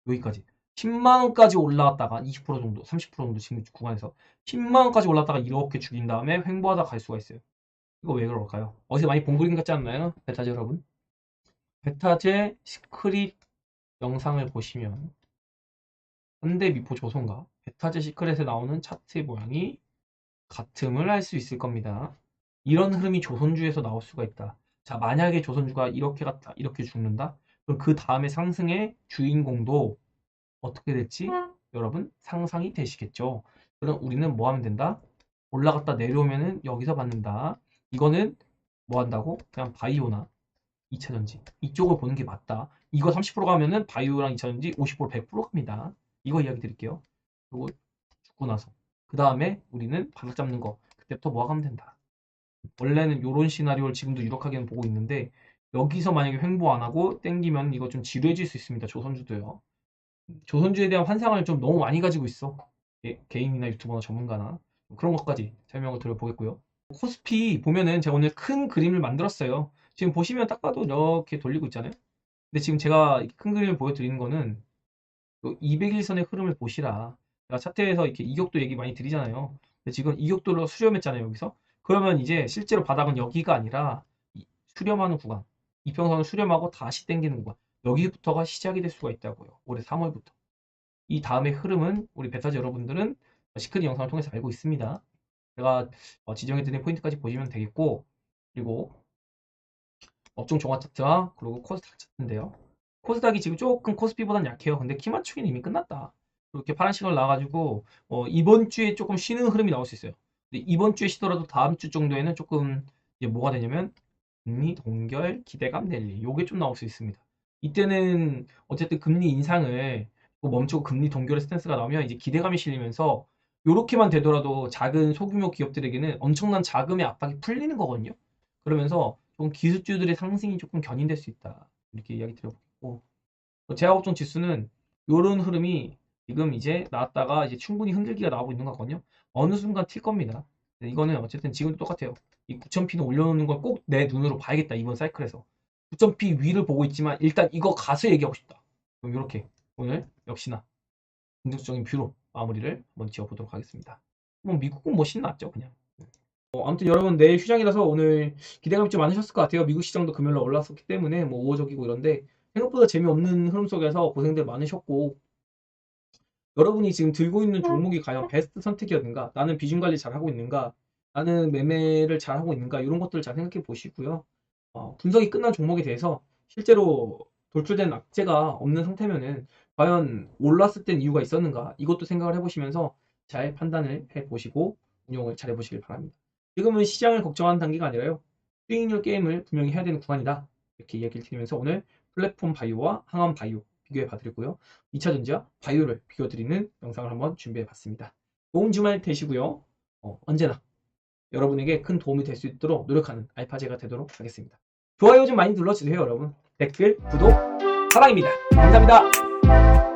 여기까지 10만 원까지 올라왔다가 20% 정도, 30% 정도 지금 구간에서 10만 원까지 올랐다가 이렇게 죽인 다음에 횡보하다 갈 수가 있어요. 이거 왜 그럴까요? 어디서 많이 본 그림 같지 않나요? 베타제 여러분? 베타제 시크릿 영상을 보시면 현대미포 조선과 베타제 시크릿에 나오는 차트의 모양이 같음을 할 수 있을 겁니다. 이런 흐름이 조선주에서 나올 수가 있다. 자, 만약에 조선주가 이렇게 갔다, 이렇게 죽는다? 그럼 그 다음에 상승의 주인공도 어떻게 될지 여러분 상상이 되시겠죠? 그럼 우리는 뭐 하면 된다? 올라갔다 내려오면은 여기서 받는다. 이거는 뭐 한다고? 그냥 바이오나 2차전지 이쪽을 보는 게 맞다. 이거 30% 가면은 바이오랑 2차전지 50% 100% 갑니다. 이거 이야기 드릴게요. 그리고 죽고 나서 그 다음에 우리는 바닥 잡는 거 그때부터 뭐 하면 된다. 원래는 이런 시나리오를 지금도 유력하게는 보고 있는데 여기서 만약에 횡보 안 하고 땡기면 이거 좀 지루해질 수 있습니다. 조선주도요. 조선주에 대한 환상을 좀 너무 많이 가지고 있어. 개인이나 유튜버나 전문가나 그런 것까지 설명을 드려보겠고요. 코스피 보면은 제가 오늘 큰 그림을 만들었어요. 지금 보시면 딱 봐도 이렇게 돌리고 있잖아요. 근데 지금 제가 큰 그림을 보여드리는 거는 200일선의 흐름을 보시라. 제가 차트에서 이렇게 이격도 얘기 많이 드리잖아요. 근데 지금 이격도로 수렴했잖아요, 여기서. 그러면 이제 실제로 바닥은 여기가 아니라 수렴하는 구간. 이평선을 수렴하고 다시 당기는 구간. 여기부터가 시작이 될 수가 있다고요. 올해 3월부터. 이 다음의 흐름은 우리 베타즈 여러분들은 시크릿 영상을 통해서 알고 있습니다. 제가 지정해드린 포인트까지 보시면 되겠고, 그리고 업종 종합 차트와 그리고 코스닥 차트인데요. 코스닥이 지금 조금 코스피보다는 약해요. 근데 키 맞추기는 이미 끝났다. 이렇게 파란 시그널 나와가지고 이번 주에 조금 쉬는 흐름이 나올 수 있어요. 근데 이번 주에 쉬더라도 다음 주 정도에는 조금 이제 뭐가 되냐면 금리 동결 기대감 랠리 요게 좀 나올 수 있습니다. 이때는 어쨌든 금리 인상을 멈추고 금리 동결의 스탠스가 나오면 이제 기대감이 실리면서 요렇게만 되더라도 작은 소규모 기업들에게는 엄청난 자금의 압박이 풀리는 거거든요. 그러면서 좀 기술주들의 상승이 조금 견인될 수 있다. 이렇게 이야기 드려보겠고 제약업종 지수는 요런 흐름이 지금 이제 나왔다가 이제 충분히 흔들기가 나오고 있는 것 같거든요. 어느 순간 튈 겁니다. 이거는 어쨌든 지금도 똑같아요. 이 9000P는 올려놓는 걸 꼭 내 눈으로 봐야겠다. 이번 사이클에서 9000P 위를 보고 있지만 일단 이거 가서 얘기하고 싶다. 그럼 이렇게 오늘 역시나 긍정적인 뷰로 마무리를 한번 지어보도록 하겠습니다. 뭐 미국은 뭐 신났죠 그냥. 아무튼 여러분 내일 휴장이라서 오늘 기대감이 좀 많으셨을 것 같아요. 미국 시장도 금요일날 올랐었기 때문에 뭐 우호적이고 이런데 생각보다 재미없는 흐름 속에서 고생들 많으셨고, 여러분이 지금 들고 있는 종목이 과연 베스트 선택이었는가, 나는 비중 관리 잘 하고 있는가, 나는 매매를 잘 하고 있는가, 이런 것들을 잘 생각해 보시고요. 분석이 끝난 종목에 대해서 실제로 돌출된 악재가 없는 상태면은 과연 올랐을 땐 이유가 있었는가, 이것도 생각을 해보시면서 잘 판단을 해보시고 운용을 잘 해보시길 바랍니다. 지금은 시장을 걱정하는 단계가 아니라요, 수익률 게임을 분명히 해야 되는 구간이다, 이렇게 이야기를 드리면서 오늘 플랫폼 바이오와 항암 바이오 비교해 봐드리고요, 2차전지와 바이오를 비교드리는 영상을 한번 준비해 봤습니다. 좋은 주말 되시고요. 언제나 여러분에게 큰 도움이 될 수 있도록 노력하는 알파제가 되도록 하겠습니다. 좋아요 좀 많이 눌러주세요 여러분. 댓글, 구독, 사랑입니다. 감사합니다.